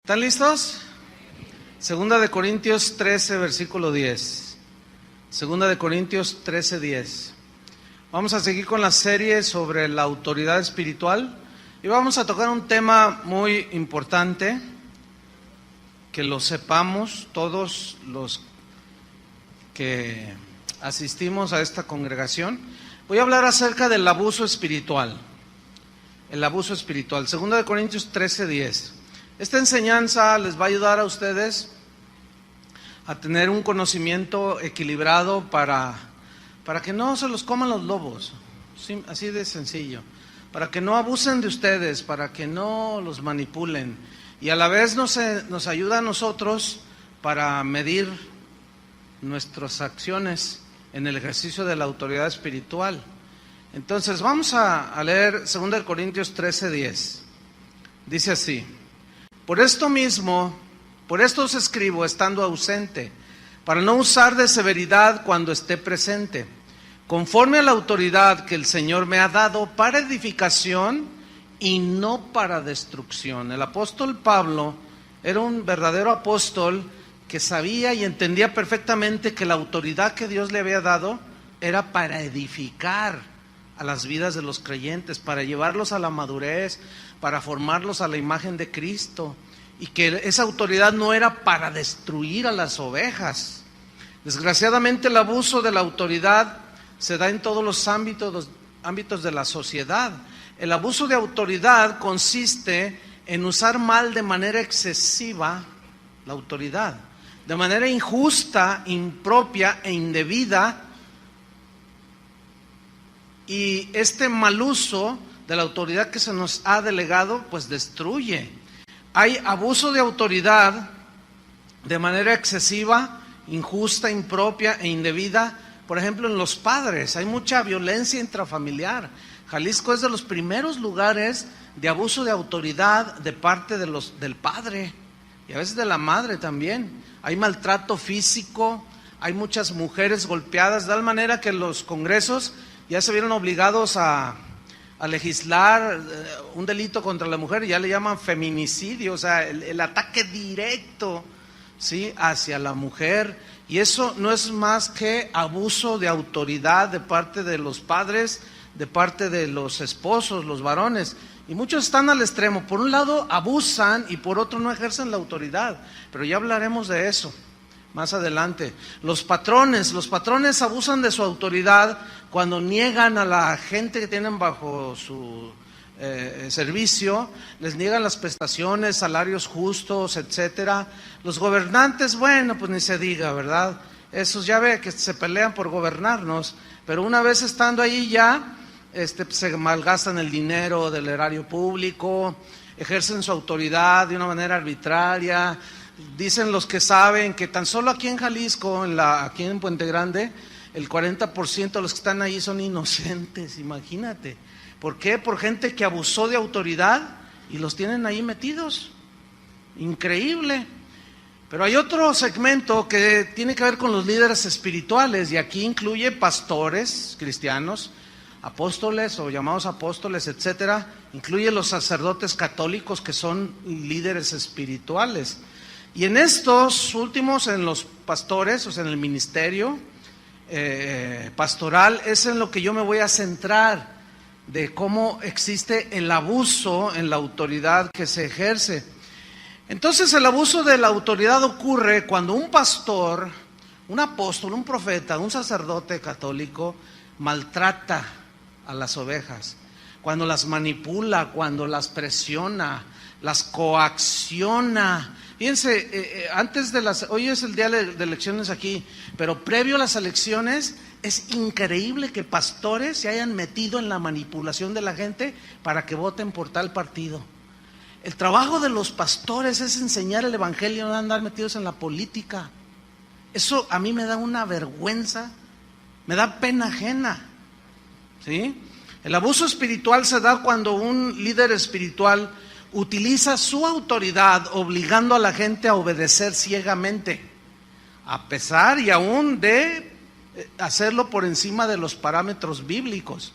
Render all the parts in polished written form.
¿Están listos? Segunda de Corintios 13, versículo 10. Segunda de Corintios 13, 10. Vamos a seguir con la serie sobre la autoridad espiritual y vamos a tocar un tema muy importante, que lo sepamos todos los que asistimos a esta congregación. Voy a hablar acerca del abuso espiritual. El abuso espiritual. Segunda de Corintios 13, 10. Esta enseñanza les va a ayudar a ustedes a tener un conocimiento equilibrado para que no se los coman los lobos, sí, así de sencillo, para que no abusen de ustedes, para que no los manipulen, y a la vez nos ayuda a nosotros para medir nuestras acciones en el ejercicio de la autoridad espiritual. Entonces vamos a leer 2 Corintios 13, 10. Dice así: por esto os escribo estando ausente, para no usar de severidad cuando esté presente, conforme a la autoridad que el Señor me ha dado para edificación y no para destrucción. El apóstol Pablo era un verdadero apóstol que sabía y entendía perfectamente que la autoridad que Dios le había dado era para edificar a las vidas de los creyentes, para llevarlos a la madurez, para formarlos a la imagen de Cristo, y que esa autoridad no era para destruir a las ovejas. Desgraciadamente el abuso de la autoridad se da en todos los ámbitos de la sociedad. El abuso de autoridad consiste en usar mal de manera excesiva la autoridad, de manera injusta, impropia e indebida. Y este mal uso de la autoridad que se nos ha delegado, pues destruye. Hay abuso de autoridad de manera excesiva, injusta, impropia e indebida. Por ejemplo, en los padres hay mucha violencia intrafamiliar. Jalisco es de los primeros lugares de abuso de autoridad de parte del padre y a veces de la madre también. Hay maltrato físico, hay muchas mujeres golpeadas, de tal manera que los congresos ya se vieron obligados a legislar un delito contra la mujer, ya le llaman feminicidio, o sea, el ataque directo, ¿sí?, hacia la mujer. Y eso no es más que abuso de autoridad de parte de los padres, de parte de los esposos, los varones. Y muchos están al extremo. Por un lado abusan y por otro no ejercen la autoridad. Pero ya hablaremos de eso más adelante. Los patrones abusan de su autoridad cuando niegan a la gente que tienen bajo su servicio, les niegan las prestaciones, salarios justos, etcétera. Los gobernantes, bueno, pues ni se diga, ¿verdad? Esos ya ve que se pelean por gobernarnos, pero una vez estando ahí ya, se malgastan el dinero del erario público, ejercen su autoridad de una manera arbitraria. Dicen los que saben que tan solo aquí en Jalisco, aquí en Puente Grande, el 40% de los que están ahí son inocentes, imagínate. ¿Por qué? Por gente que abusó de autoridad y los tienen ahí metidos. Increíble. Pero hay otro segmento que tiene que ver con los líderes espirituales, y aquí incluye pastores cristianos, apóstoles o llamados apóstoles, etcétera. Incluye los sacerdotes católicos, que son líderes espirituales. Y en estos últimos, en los pastores, o sea, en el ministerio pastoral, es en lo que yo me voy a centrar, de cómo existe el abuso en la autoridad que se ejerce. Entonces, el abuso de la autoridad ocurre cuando un pastor, un apóstol, un profeta, un sacerdote católico maltrata a las ovejas, cuando las manipula, cuando las presiona, las coacciona. Fíjense, hoy es el día de elecciones aquí, pero previo a las elecciones es increíble que pastores se hayan metido en la manipulación de la gente para que voten por tal partido. El trabajo de los pastores es enseñar el evangelio, no andar metidos en la política. Eso a mí me da una vergüenza, me da pena ajena, ¿sí? El abuso espiritual se da cuando un líder espiritual utiliza su autoridad obligando a la gente a obedecer ciegamente, a pesar y aún de hacerlo por encima de los parámetros bíblicos.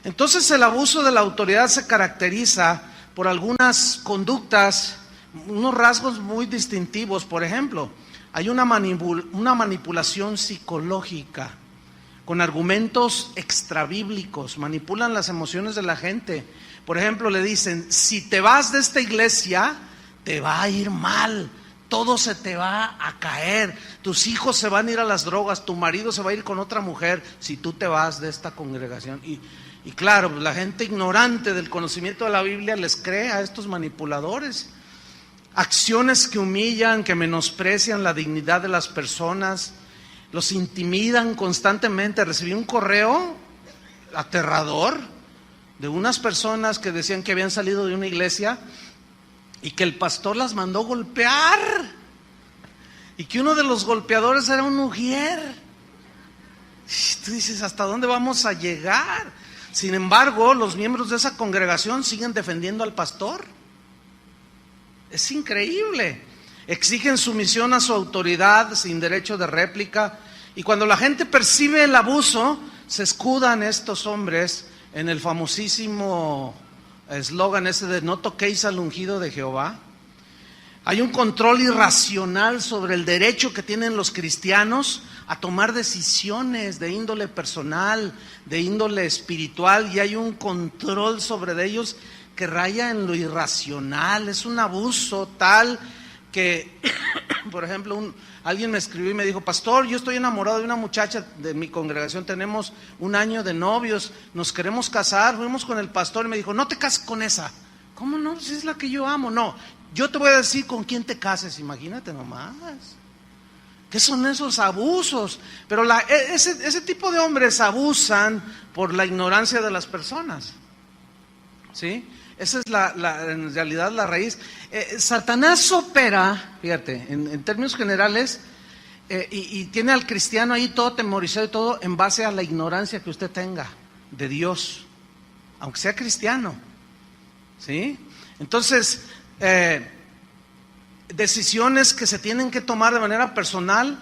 Entonces el abuso de la autoridad se caracteriza por algunas conductas unos rasgos muy distintivos. Por ejemplo, hay una manipulación psicológica con argumentos extrabíblicos, manipulan las emociones de la gente. Por ejemplo, le dicen, si te vas de esta iglesia, te va a ir mal, todo se te va a caer, tus hijos se van a ir a las drogas, tu marido se va a ir con otra mujer, si tú te vas de esta congregación. Y claro, la gente ignorante del conocimiento de la Biblia les cree a estos manipuladores. Acciones que humillan, que menosprecian la dignidad de las personas, los intimidan constantemente. Recibí un correo aterrador de unas personas que decían que habían salido de una iglesia y que el pastor las mandó golpear, y que uno de los golpeadores era un ujier. Y tú dices, ¿hasta dónde vamos a llegar? Sin embargo, los miembros de esa congregación siguen defendiendo al pastor. Es increíble. Exigen sumisión a su autoridad sin derecho de réplica, y cuando la gente percibe el abuso, se escudan estos hombres en el famosísimo eslogan ese de no toquéis al ungido de Jehová. Hay un control irracional sobre el derecho que tienen los cristianos a tomar decisiones de índole personal, de índole espiritual, y hay un control sobre ellos que raya en lo irracional. Es un abuso tal que, por ejemplo, alguien me escribió y me dijo, pastor, yo estoy enamorado de una muchacha de mi congregación, tenemos 1 año de novios, nos queremos casar, fuimos con el pastor y me dijo, no te cases con esa. ¿Cómo no? Si es la que yo amo. No, yo te voy a decir con quién te cases, imagínate nomás. ¿Qué son esos abusos? Pero ese tipo de hombres abusan por la ignorancia de las personas, ¿sí? Esa es en realidad la raíz. Satanás opera, fíjate, en términos generales, y tiene al cristiano ahí todo temorizado y todo en base a la ignorancia que usted tenga de Dios, aunque sea cristiano, ¿sí? Entonces, decisiones que se tienen que tomar de manera personal,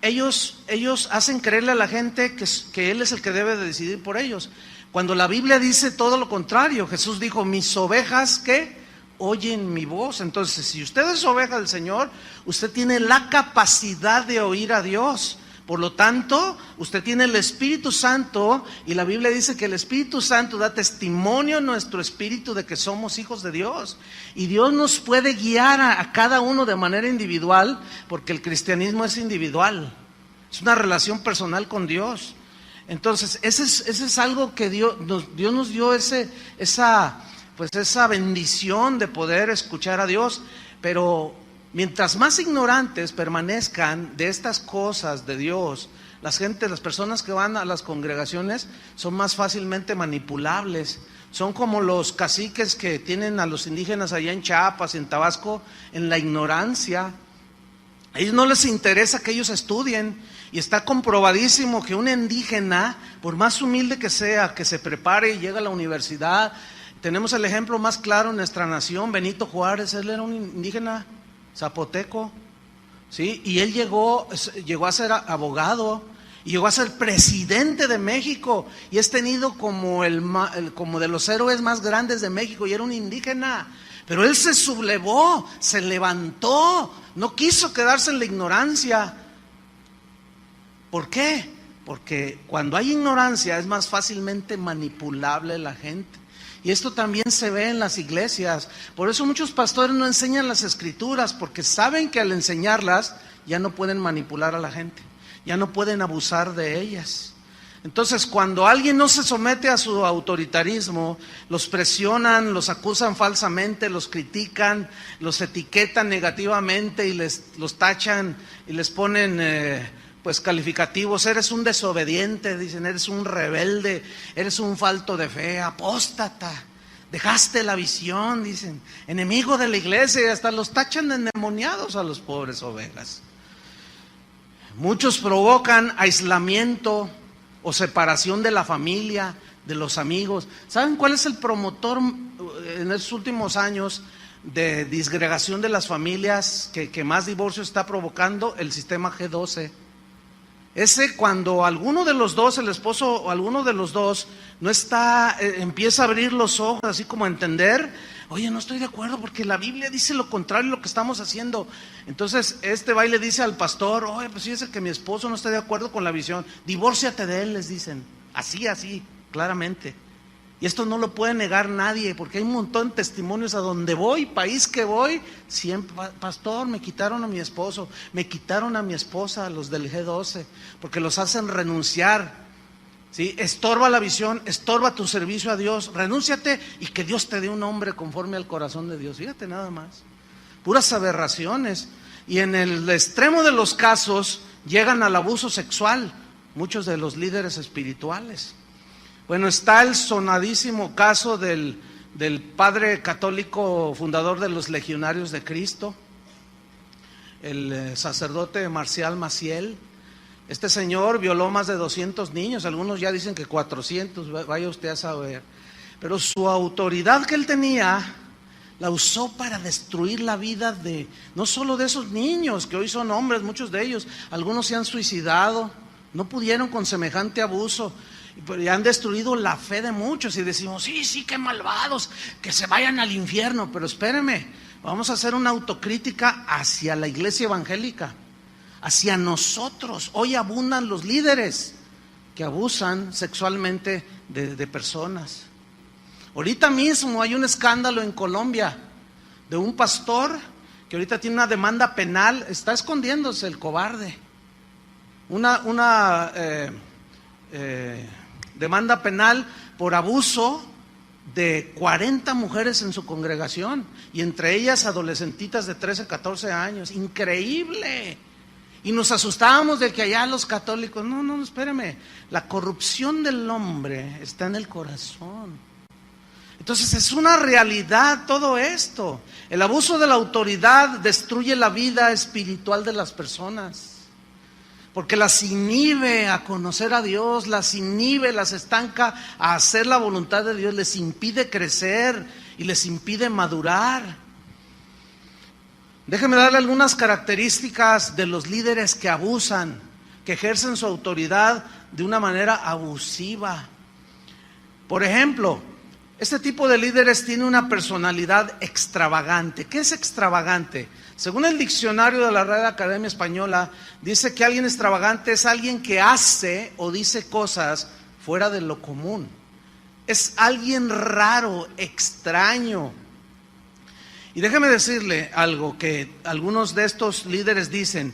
ellos hacen creerle a la gente que Él es el que debe de decidir por ellos, cuando la Biblia dice todo lo contrario. Jesús dijo, mis ovejas, ¿qué? Oyen mi voz. Entonces, si usted es oveja del Señor, usted tiene la capacidad de oír a Dios. Por lo tanto, usted tiene el Espíritu Santo, y la Biblia dice que el Espíritu Santo da testimonio en nuestro espíritu de que somos hijos de Dios. Y Dios nos puede guiar a cada uno de manera individual, porque el cristianismo es individual. Es una relación personal con Dios. Entonces, ese es algo que Dios nos dio, esa bendición de poder escuchar a Dios. Pero mientras más ignorantes permanezcan de estas cosas de Dios, las personas que van a las congregaciones son más fácilmente manipulables. Son como los caciques que tienen a los indígenas allá en Chiapas, en Tabasco, en la ignorancia. A ellos no les interesa que ellos estudien, y está comprobadísimo que un indígena, por más humilde que sea, que se prepare y llegue a la universidad. Tenemos el ejemplo más claro en nuestra nación, Benito Juárez. Él era un indígena zapoteco, ¿sí? Y él llegó a ser abogado, y llegó a ser presidente de México, y es tenido como como de los héroes más grandes de México, y era un indígena. Pero él se sublevó, se levantó, no quiso quedarse en la ignorancia. ¿Por qué? Porque cuando hay ignorancia es más fácilmente manipulable la gente. Y esto también se ve en las iglesias. Por eso muchos pastores no enseñan las escrituras, porque saben que al enseñarlas ya no pueden manipular a la gente, ya no pueden abusar de ellas. Entonces, cuando alguien no se somete a su autoritarismo, los presionan, los acusan falsamente, los critican, los etiquetan negativamente y los tachan y les ponen calificativos. Eres un desobediente, dicen, eres un rebelde, eres un falto de fe, apóstata, dejaste la visión, dicen, enemigo de la iglesia, y hasta los tachan de endemoniados a los pobres ovejas. Muchos provocan aislamiento o separación de la familia, de los amigos. ¿Saben cuál es el promotor en estos últimos años de disgregación de las familias que más divorcio está provocando? El sistema G12. Ese, cuando alguno de los dos, el esposo o alguno de los dos, no está, empieza a abrir los ojos, así como a entender, Oye, no estoy de acuerdo porque la Biblia dice lo contrario a lo que estamos haciendo. Entonces va y le dice al pastor: oye, pues fíjese que mi esposo no está de acuerdo con la visión, divórciate de él, les dicen. Así, claramente. Y esto no lo puede negar nadie, porque hay un montón de testimonios a donde voy, país que voy, siempre: pastor, me quitaron a mi esposo, me quitaron a mi esposa, los del G12, porque los hacen renunciar. ¿Sí? Estorba la visión, estorba tu servicio a Dios, renúnciate y que Dios te dé un hombre conforme al corazón de Dios. Fíjate nada más, puras aberraciones. Y en el extremo de los casos llegan al abuso sexual muchos de los líderes espirituales. Bueno, está el sonadísimo caso del padre católico fundador de los Legionarios de Cristo, el sacerdote Marcial Maciel. Este señor violó más de 200 niños, algunos ya dicen que 400, vaya usted a saber. Pero su autoridad que él tenía la usó para destruir la vida de, no solo de esos niños, que hoy son hombres, muchos de ellos, algunos se han suicidado, no pudieron con semejante abuso, y han destruido la fe de muchos. Y decimos: sí, qué malvados, que se vayan al infierno. Pero espéreme, vamos a hacer una autocrítica hacia la iglesia evangélica, hacia nosotros. Hoy abundan los líderes que abusan sexualmente de personas. Ahorita mismo hay un escándalo en Colombia de un pastor que ahorita tiene una demanda penal, está escondiéndose el cobarde. Una demanda penal por abuso de 40 mujeres en su congregación, y entre ellas adolescentitas de 13, 14 años. Increíble. Y nos asustábamos de que allá los católicos, no, espéreme, la corrupción del hombre está en el corazón. Entonces es una realidad todo esto. El abuso de la autoridad destruye la vida espiritual de las personas, porque las inhibe a conocer a Dios, las inhibe, las estanca a hacer la voluntad de Dios, les impide crecer y les impide madurar. Déjeme darle algunas características de los líderes que abusan, que ejercen su autoridad de una manera abusiva. Por ejemplo, este tipo de líderes tiene una personalidad extravagante. ¿Qué es extravagante? Según el diccionario de la Real Academia Española, dice que alguien extravagante es alguien que hace o dice cosas fuera de lo común. Es alguien raro, extraño. Y déjeme decirle algo que algunos de estos líderes dicen.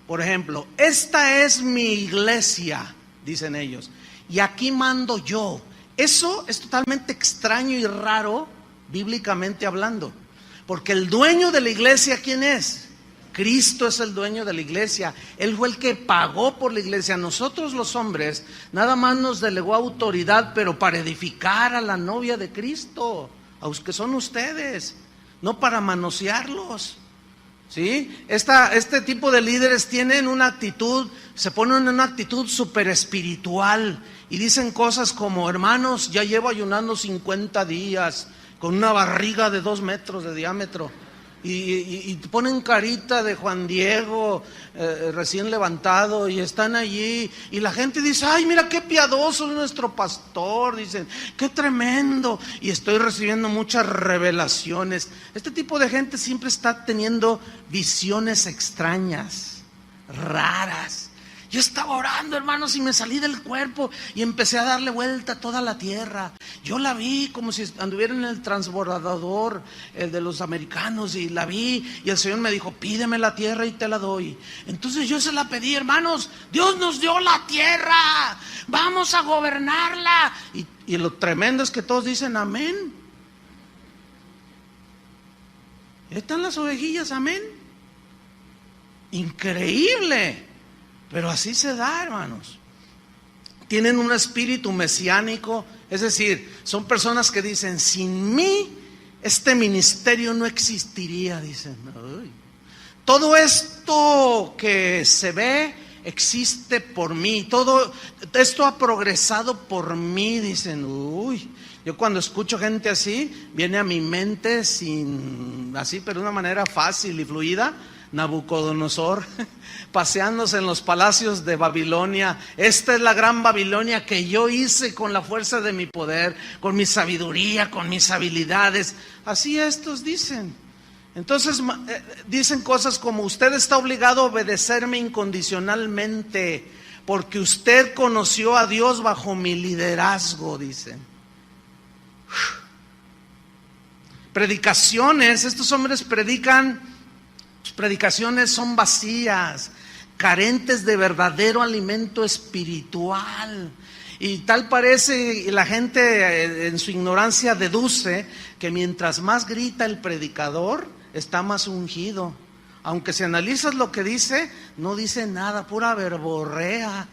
Por ejemplo: esta es mi iglesia, dicen ellos, y aquí mando yo. Eso es totalmente extraño y raro, bíblicamente hablando, porque el dueño de la iglesia, ¿quién es? Cristo es el dueño de la iglesia. Él fue el que pagó por la iglesia. Nosotros los hombres nada más nos delegó autoridad, pero para edificar a la novia de Cristo, a los que son ustedes, no para manosearlos. ¿Sí? Este tipo de líderes tienen una actitud, se ponen en una actitud súper espiritual y dicen cosas como: hermanos, ya llevo ayunando 50 días con una barriga de 2 metros de diámetro. Y ponen carita de Juan Diego recién levantado, y están allí, y la gente dice: ay, mira qué piadoso es nuestro pastor, dicen, qué tremendo, y estoy recibiendo muchas revelaciones. Este tipo de gente siempre está teniendo visiones extrañas, raras. Yo estaba orando, hermanos, y me salí del cuerpo y empecé a darle vuelta a toda la tierra. Yo la vi como si anduviera en el transbordador, el de los americanos, y la vi, y el Señor me dijo: pídeme la tierra y te la doy. Entonces yo se la pedí, hermanos. Estamos, Dios nos dio la tierra, vamos a gobernarla. Y lo tremendo es que todos dicen amén. Ahí están las ovejillas, amén. Increíble. Pero así se da, hermanos. Tienen un espíritu mesiánico, es decir, son personas que dicen: sin mí este ministerio no existiría, dicen. Uy. Todo esto que se ve existe por mí, todo esto ha progresado por mí, dicen. Uy, yo cuando escucho gente así, viene a mi mente así, pero de una manera fácil y fluida, Nabucodonosor, paseándose en los palacios de Babilonia. Esta es la gran Babilonia que yo hice con la fuerza de mi poder, con mi sabiduría, con mis habilidades. Así estos dicen. Entonces dicen cosas como: usted está obligado a obedecerme incondicionalmente porque usted conoció a Dios bajo mi liderazgo, dicen. Predicaciones, estos hombres predican, sus predicaciones son vacías, carentes de verdadero alimento espiritual. Y tal parece, y la gente en su ignorancia deduce que mientras más grita el predicador, está más ungido. Aunque si analizas lo que dice, no dice nada, pura verborrea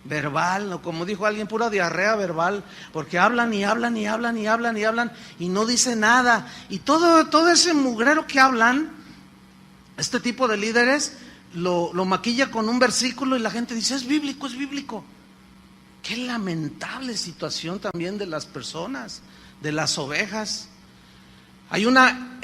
verbal, o como dijo alguien, pura diarrea verbal, porque hablan y hablan y hablan y hablan y hablan y no dice nada. Y todo ese mugrero que hablan, este tipo de líderes, lo maquilla con un versículo y la gente dice: es bíblico, es bíblico. Qué lamentable situación también de las personas, de las ovejas. Hay una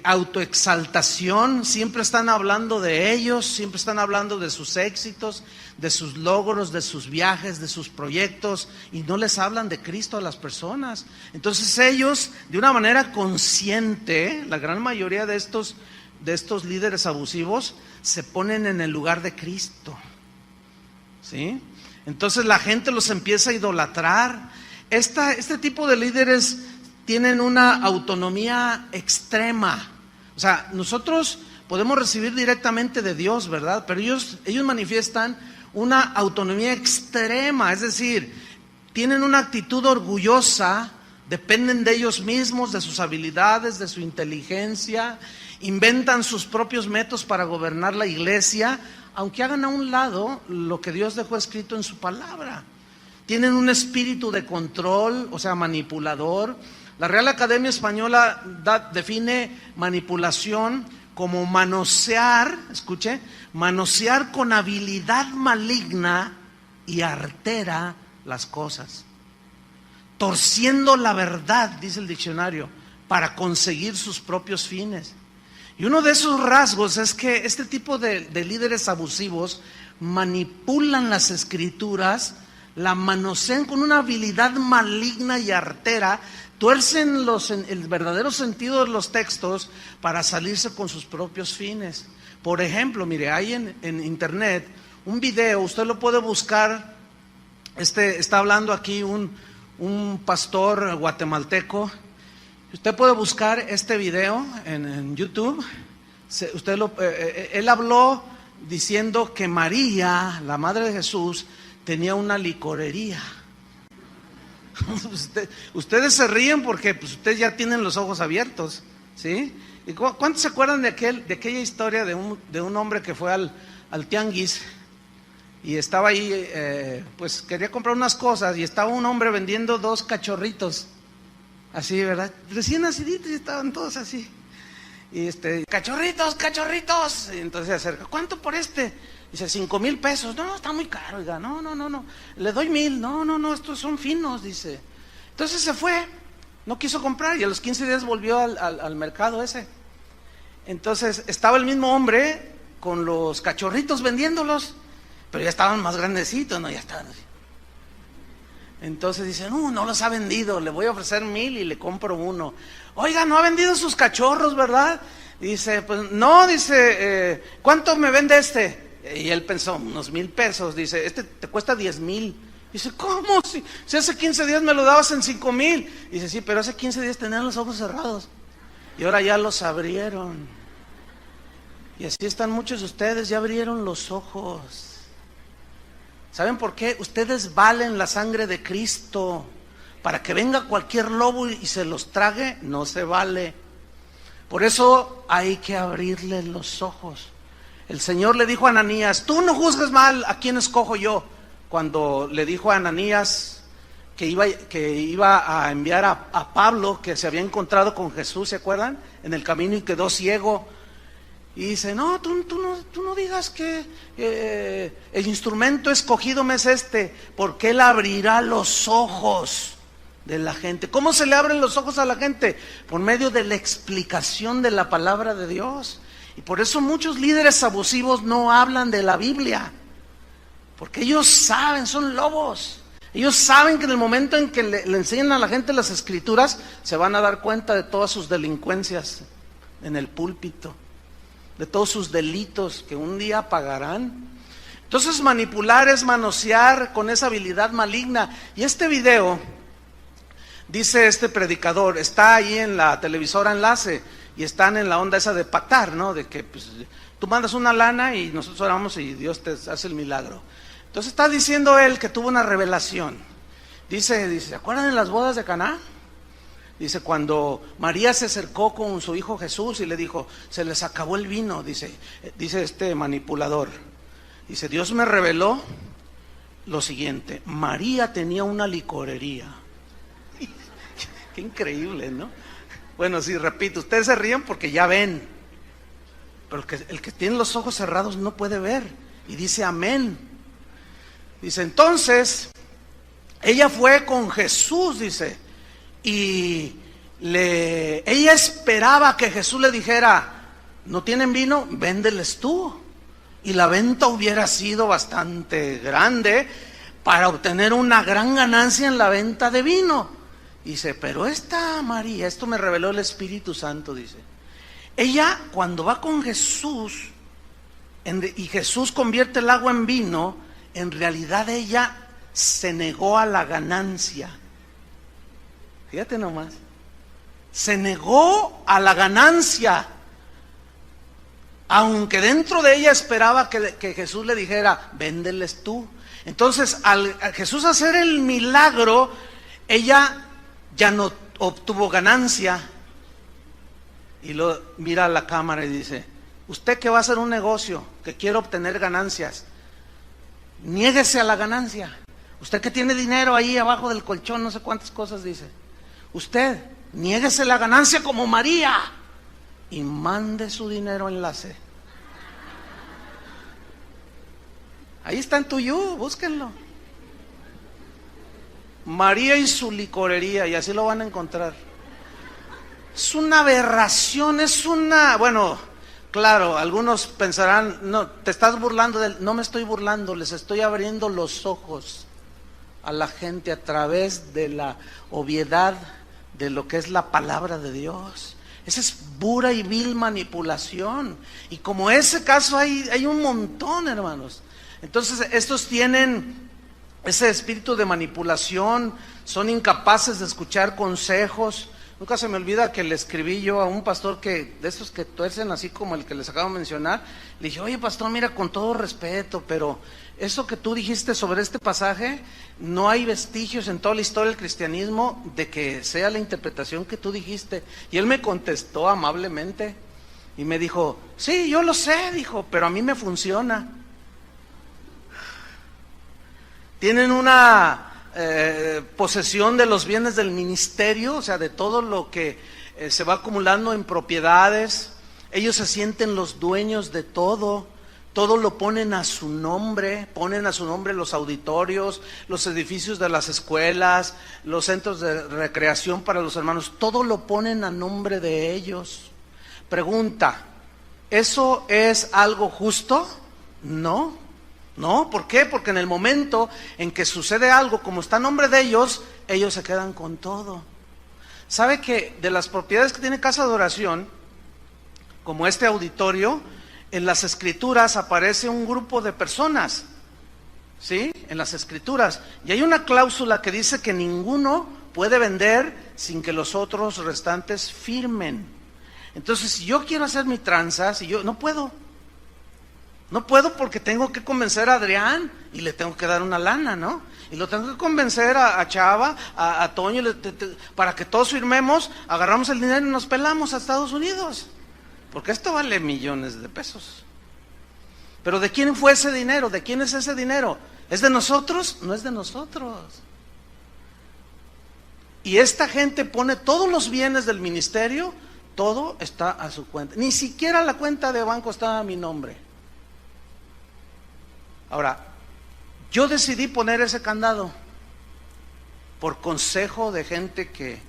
autoexaltación, siempre están hablando de ellos, siempre están hablando de sus éxitos, de sus logros, de sus viajes, de sus proyectos, y no les hablan de Cristo a las personas. Entonces ellos, de una manera consciente, la gran mayoría de estos líderes abusivos, se ponen en el lugar de Cristo, ¿sí? Entonces la gente los empieza a idolatrar. Este tipo de líderes tienen una autonomía extrema. O sea, nosotros podemos recibir directamente de Dios, ¿verdad? Pero ellos manifiestan una autonomía extrema, es decir, tienen una actitud orgullosa, dependen de ellos mismos, de sus habilidades, de su inteligencia, inventan sus propios métodos para gobernar la iglesia, aunque hagan a un lado lo que Dios dejó escrito en su palabra. Tienen un espíritu de control, o sea, manipulador. La Real Academia Española define manipulación como manosear, escuche, manosear con habilidad maligna y artera las cosas, torciendo la verdad, dice el diccionario, para conseguir sus propios fines. Y uno de esos rasgos es que este tipo de líderes abusivos manipulan las escrituras, la manosean con una habilidad maligna y artera, tuercen el verdadero sentido de los textos para salirse con sus propios fines. Por ejemplo, mire, hay en internet un video, usted lo puede buscar. Está hablando aquí un pastor guatemalteco. Usted puede buscar este video en YouTube. Él habló diciendo que María, la madre de Jesús, tenía una licorería. Ustedes se ríen porque pues, ustedes ya tienen los ojos abiertos, ¿sí? ¿Y cuántos se acuerdan de aquella historia de un hombre que fue al tianguis y estaba ahí, pues quería comprar unas cosas y estaba un hombre vendiendo 2 cachorritos, así, ¿verdad? Recién naciditos y estaban todos así. Y cachorritos. Y entonces se acerca: ¿cuánto por este? Dice: 5,000 pesos. No, está muy caro, oiga. No. Le doy 1,000. No, estos son finos, dice. Entonces se fue, no quiso comprar y a los 15 días volvió al mercado ese. Entonces estaba el mismo hombre con los cachorritos vendiéndolos, pero ya estaban más grandecitos, ¿no? Ya estaban así. Entonces dice: no los ha vendido, le voy a ofrecer 1,000 y le compro uno. Oiga, no ha vendido sus cachorros, ¿verdad? Dice: pues no, dice, ¿cuánto me vende este? Y él pensó: unos 1,000 pesos. Dice: este te cuesta 10,000. Dice: ¿cómo? Si hace 15 días me lo dabas en 5,000. Dice: sí, pero hace 15 días tenían los ojos cerrados y ahora ya los abrieron. Y así están muchos de ustedes, ya abrieron los ojos. ¿Saben por qué? Ustedes valen la sangre de Cristo. Para que venga cualquier lobo y se los trague, no se vale. Por eso hay que abrirle los ojos. El Señor le dijo a Ananías: tú no juzgues mal, ¿a quién escojo yo? Cuando le dijo a Ananías que iba a enviar a Pablo, que se había encontrado con Jesús, ¿se acuerdan? En el camino y quedó ciego. Y dice: no, tú no digas que el instrumento escogido me es porque Él abrirá los ojos de la gente. ¿Cómo se le abren los ojos a la gente? Por medio de la explicación de la palabra de Dios. Y por eso muchos líderes abusivos no hablan de la Biblia, porque ellos saben, son lobos. Ellos saben que en el momento en que le enseñan a la gente las escrituras, se van a dar cuenta de todas sus delincuencias en el púlpito, de todos sus delitos que un día pagarán. Entonces manipular es manosear con esa habilidad maligna. Y este video, dice este predicador, está ahí en la televisora Enlace, y están en la onda esa de patar, ¿no? De que pues, tú mandas una lana y nosotros oramos y Dios te hace el milagro. Entonces está diciendo él que tuvo una revelación. Dice, ¿se acuerdan de las bodas de Caná? Dice, cuando María se acercó con su hijo Jesús y le dijo, se les acabó el vino, dice este manipulador. Dice, Dios me reveló lo siguiente: María tenía una licorería. Qué increíble, ¿no? Bueno, sí, repito, ustedes se ríen porque ya ven, pero el que tiene los ojos cerrados no puede ver. Y dice amén. Dice, entonces, ella fue con Jesús, dice, y ella esperaba que Jesús le dijera, ¿no tienen vino? Véndeles tú. Y la venta hubiera sido bastante grande para obtener una gran ganancia en la venta de vino. Dice, pero esta María, esto me reveló el Espíritu Santo, dice, ella cuando va con Jesús y Jesús convierte el agua en vino, en realidad ella se negó a la ganancia. Fíjate nomás, se negó a la ganancia, aunque dentro de ella esperaba que Jesús le dijera, véndeles tú. Entonces al Jesús hacer el milagro, ella ya no obtuvo ganancia. Y lo mira a la cámara y dice, usted que va a hacer un negocio, que quiere obtener ganancias, niéguese a la ganancia. Usted que tiene dinero ahí abajo del colchón, no sé cuántas cosas dice, usted niéguese la ganancia como María y mande su dinero Enlace. Ahí está en Tuyú, búsquenlo. María y su licorería, y así lo van a encontrar. Es una aberración, bueno, claro, algunos pensarán, no, te estás burlando de él. No me estoy burlando, les estoy abriendo los ojos a la gente a través de la obviedad de lo que es la palabra de Dios. Esa es pura y vil manipulación. Y como ese caso hay un montón, hermanos. Entonces estos tienen ese espíritu de manipulación, son incapaces de escuchar consejos. Nunca se me olvida que le escribí yo a un pastor de esos que tuercen así como el que les acabo de mencionar. Le dije, oye pastor, mira, con todo respeto, pero eso que tú dijiste sobre este pasaje, no hay vestigios en toda la historia del cristianismo de que sea la interpretación que tú dijiste. Y él me contestó amablemente y me dijo, sí, yo lo sé, dijo, pero a mí me funciona. Tienen una posesión de los bienes del ministerio, o sea, de todo lo que se va acumulando en propiedades. Ellos se sienten los dueños de todo lo ponen a su nombre, los auditorios, los edificios de las escuelas, los centros de recreación para los hermanos, todo lo ponen a nombre de ellos. Pregunta, ¿eso es algo justo? No. No, ¿por qué? Porque en el momento en que sucede algo como está a nombre de ellos, ellos se quedan con todo. ¿Sabe que de las propiedades que tiene Casa de Oración, como este auditorio, en las escrituras aparece un grupo de personas? ¿Sí? En las escrituras. Y hay una cláusula que dice que ninguno puede vender sin que los otros restantes firmen. Entonces, si yo quiero hacer mi tranza, no puedo. No puedo porque tengo que convencer a Adrián y le tengo que dar una lana, ¿no? Y lo tengo que convencer a Chava, a Toño, para que todos firmemos, agarramos el dinero y nos pelamos a Estados Unidos. Porque esto vale millones de pesos. Pero ¿de quién fue ese dinero? ¿De quién es ese dinero? ¿Es de nosotros? No es de nosotros. Y esta gente pone todos los bienes del ministerio, todo está a su cuenta. Ni siquiera la cuenta de banco está a mi nombre. Ahora, yo decidí poner ese candado por consejo de gente que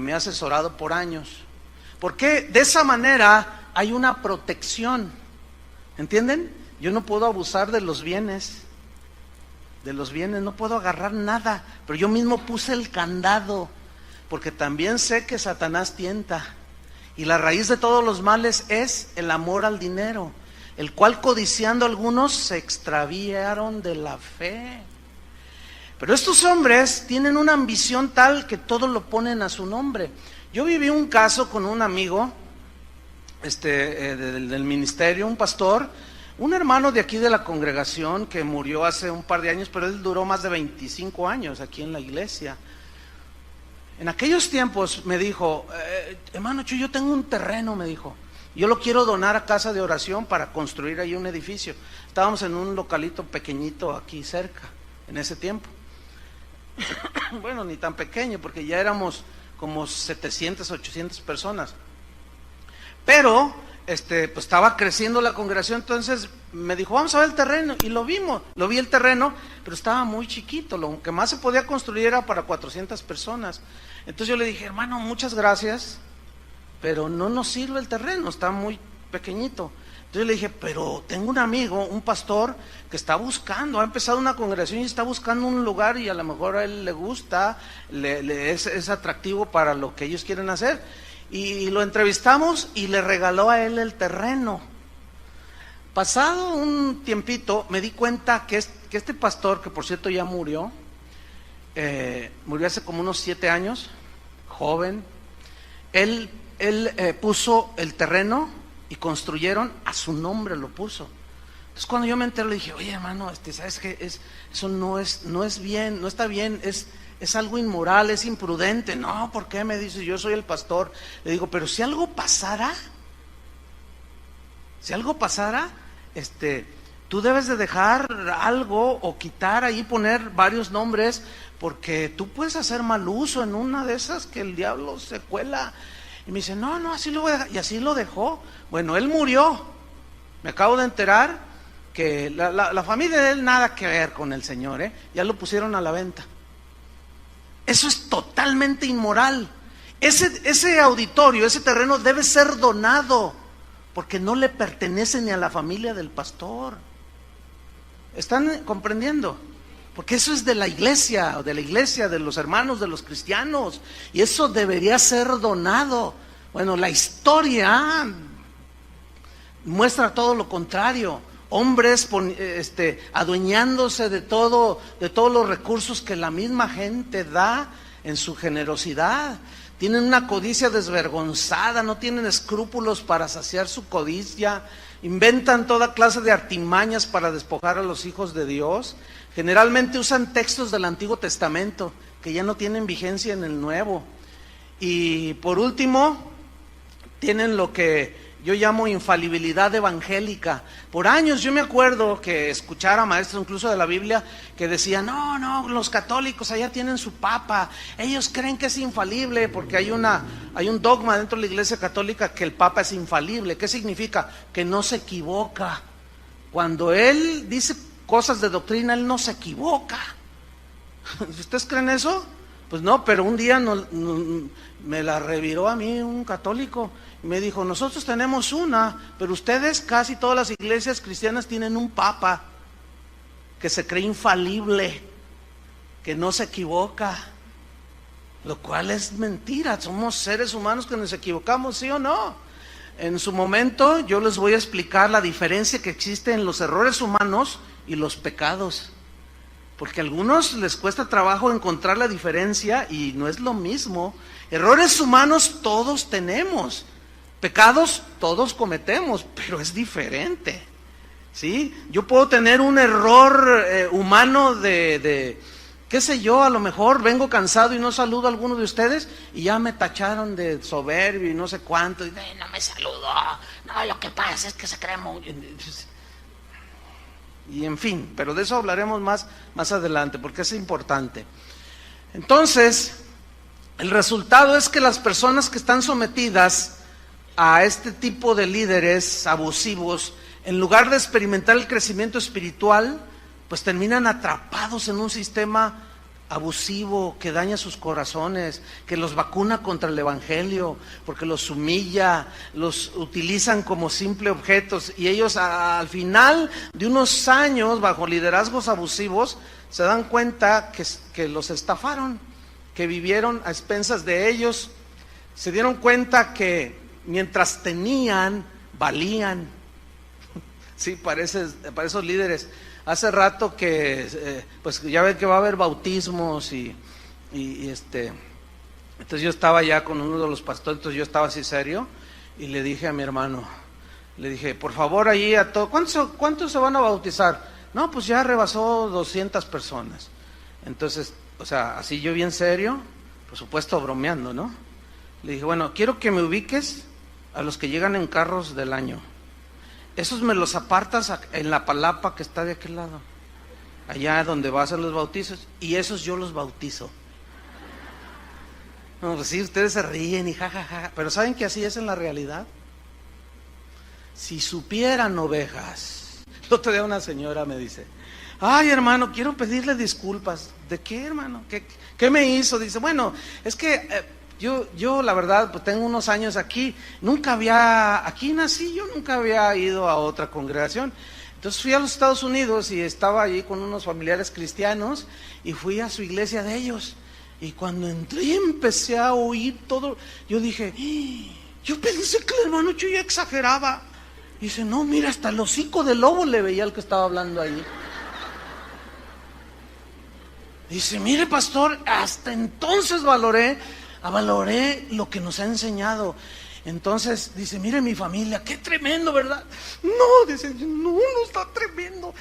me ha asesorado por años. Porque de esa manera hay una protección, ¿entienden? Yo no puedo abusar de los bienes, no puedo agarrar nada, pero yo mismo puse el candado, porque también sé que Satanás tienta, y la raíz de todos los males es el amor al dinero, el cual codiciando algunos se extraviaron de la fe. Pero estos hombres tienen una ambición tal que todo lo ponen a su nombre. Yo viví un caso con un amigo del ministerio, un pastor, un hermano de aquí de la congregación que murió hace un par de años, pero él duró más de 25 años aquí en la iglesia. En aquellos tiempos me dijo, hermano Chuy, yo tengo un terreno, me dijo, yo lo quiero donar a casa de oración para construir ahí un edificio. Estábamos en un localito pequeñito aquí cerca, en ese tiempo. Bueno, ni tan pequeño, porque ya éramos como 700, 800 personas. Pero, pues estaba creciendo la congregación, entonces me dijo, vamos a ver el terreno, y lo vimos, lo vi el terreno, pero estaba muy chiquito, lo que más se podía construir era para 400 personas. Entonces yo le dije, hermano, muchas gracias, pero no nos sirve el terreno, está muy pequeñito. Entonces le dije, pero tengo un amigo, un pastor, que está buscando, ha empezado una congregación y está buscando un lugar y a lo mejor a él le gusta, es atractivo para lo que ellos quieren hacer. Y lo entrevistamos y le regaló a él el terreno. Pasado un tiempito me di cuenta que este pastor, que por cierto ya murió hace como unos 7 años, joven, él puso el terreno y construyeron, a su nombre lo puso. Entonces cuando yo me enteré le dije, oye hermano, ¿sabes qué? Eso no es bien, no está bien, es algo inmoral, es imprudente. No, ¿por qué? Me dice, yo soy el pastor. Le digo, pero si algo pasara, tú debes de dejar algo o quitar ahí, poner varios nombres, porque tú puedes hacer mal uso en una de esas que el diablo se cuela. Y me dice, no, así lo voy a dejar. Y así lo dejó. Bueno, él murió. Me acabo de enterar que la familia de él nada que ver con el Señor, ya lo pusieron a la venta. Eso es totalmente inmoral. Ese auditorio, ese terreno debe ser donado, porque no le pertenece ni a la familia del pastor. ¿Están comprendiendo? Porque eso es de la iglesia, de los hermanos, de los cristianos, y eso debería ser donado. Bueno, la historia muestra todo lo contrario. Hombres adueñándose de todos los recursos que la misma gente da en su generosidad. Tienen una codicia desvergonzada, no tienen escrúpulos para saciar su codicia, inventan toda clase de artimañas para despojar a los hijos de Dios. Generalmente usan textos del Antiguo Testamento que ya no tienen vigencia en el Nuevo. Y por último, tienen lo que yo llamo infalibilidad evangélica. Por años yo me acuerdo que escuchar a maestros incluso de la Biblia que decían, no, los católicos allá tienen su papa, ellos creen que es infalible, porque hay un dogma dentro de la iglesia católica que el papa es infalible. ¿Qué significa? Que no se equivoca. Cuando él dice cosas de doctrina, él no se equivoca. ¿Ustedes creen eso? Pues no, pero un día me la reviró a mí un católico y me dijo, nosotros tenemos una, pero ustedes, casi todas las iglesias cristianas tienen un papa que se cree infalible, que no se equivoca, lo cual es mentira. Somos seres humanos que nos equivocamos, ¿sí o no? En su momento yo les voy a explicar la diferencia que existe en los errores humanos y los pecados, porque a algunos les cuesta trabajo encontrar la diferencia y no es lo mismo. Errores humanos todos tenemos, pecados todos cometemos, pero es diferente, ¿sí? Yo puedo tener un error humano de qué sé yo, a lo mejor vengo cansado y no saludo a alguno de ustedes y ya me tacharon de soberbio y no sé cuánto, y no me saludó, no, lo que pasa es que se cree muy... Y en fin, pero de eso hablaremos más adelante, porque es importante. Entonces, el resultado es que las personas que están sometidas a este tipo de líderes abusivos, en lugar de experimentar el crecimiento espiritual, pues terminan atrapados en un sistema abusivo, que daña sus corazones, que los vacuna contra el evangelio, porque los humilla, los utilizan como simple objetos, y ellos al final de unos años, bajo liderazgos abusivos, se dan cuenta que los estafaron, que vivieron a expensas de ellos, se dieron cuenta que mientras tenían, valían. Sí, para esos líderes. Hace rato que, pues ya ven que va a haber bautismos y entonces yo estaba ya con uno de los pastores, entonces yo estaba así serio y le dije a mi hermano, le dije, por favor allí a todos, ¿cuántos se van a bautizar? No, pues ya rebasó 200 personas. Entonces, o sea, así yo bien serio, por supuesto bromeando, ¿no? Le dije, bueno, quiero que me ubiques a los que llegan en carros del año. Esos me los apartas en la palapa que está de aquel lado, allá donde va a hacer los bautizos, y esos yo los bautizo. No, pues sí, ustedes se ríen y jajaja, pero ¿saben que así es en la realidad? Si supieran, ovejas. El otro día una señora me dice, ay hermano, quiero pedirle disculpas. ¿De qué, hermano? ¿Qué me hizo? Dice, bueno, es que yo la verdad, pues tengo unos años aquí, aquí nací, yo nunca había ido a otra congregación. Entonces fui a los Estados Unidos y estaba allí con unos familiares cristianos y fui a su iglesia de ellos. Y cuando entré y empecé a oír todo, yo dije, yo pensé que el hermano Chuy exageraba. Y dice, no, mira, hasta el hocico de lobo le veía al que estaba hablando ahí. Dice, mire pastor, hasta entonces valoré lo que nos ha enseñado. Entonces dice, mire mi familia, qué tremendo, ¿verdad? No, dice, no está tremendo.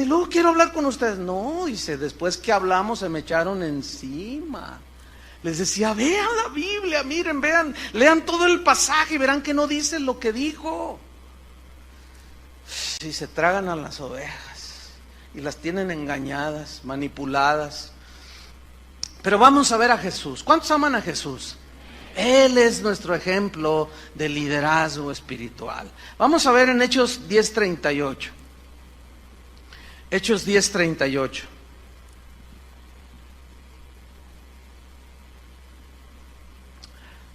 Luego quiero hablar con ustedes. No, dice, después que hablamos se me echaron encima. Les decía, vean la Biblia, miren, vean, lean todo el pasaje y verán que no dice lo que dijo. Si se tragan a las ovejas y las tienen engañadas, manipuladas. Pero vamos a ver a Jesús. ¿Cuántos aman a Jesús? Él es nuestro ejemplo de liderazgo espiritual. Vamos a ver en Hechos 10:38. Hechos 10:38.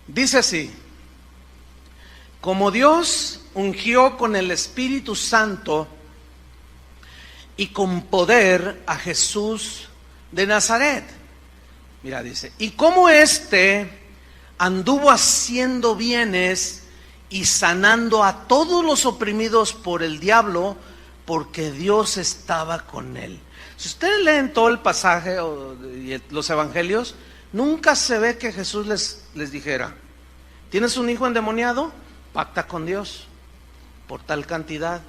Dice así: como Dios ungió con el Espíritu Santo y con poder a Jesús de Nazaret. Mira, dice, y como anduvo haciendo bienes y sanando a todos los oprimidos por el diablo, porque Dios estaba con él. Si ustedes leen todo el pasaje y los evangelios, nunca se ve que Jesús les dijera, ¿tienes un hijo endemoniado? Pacta con Dios por tal cantidad.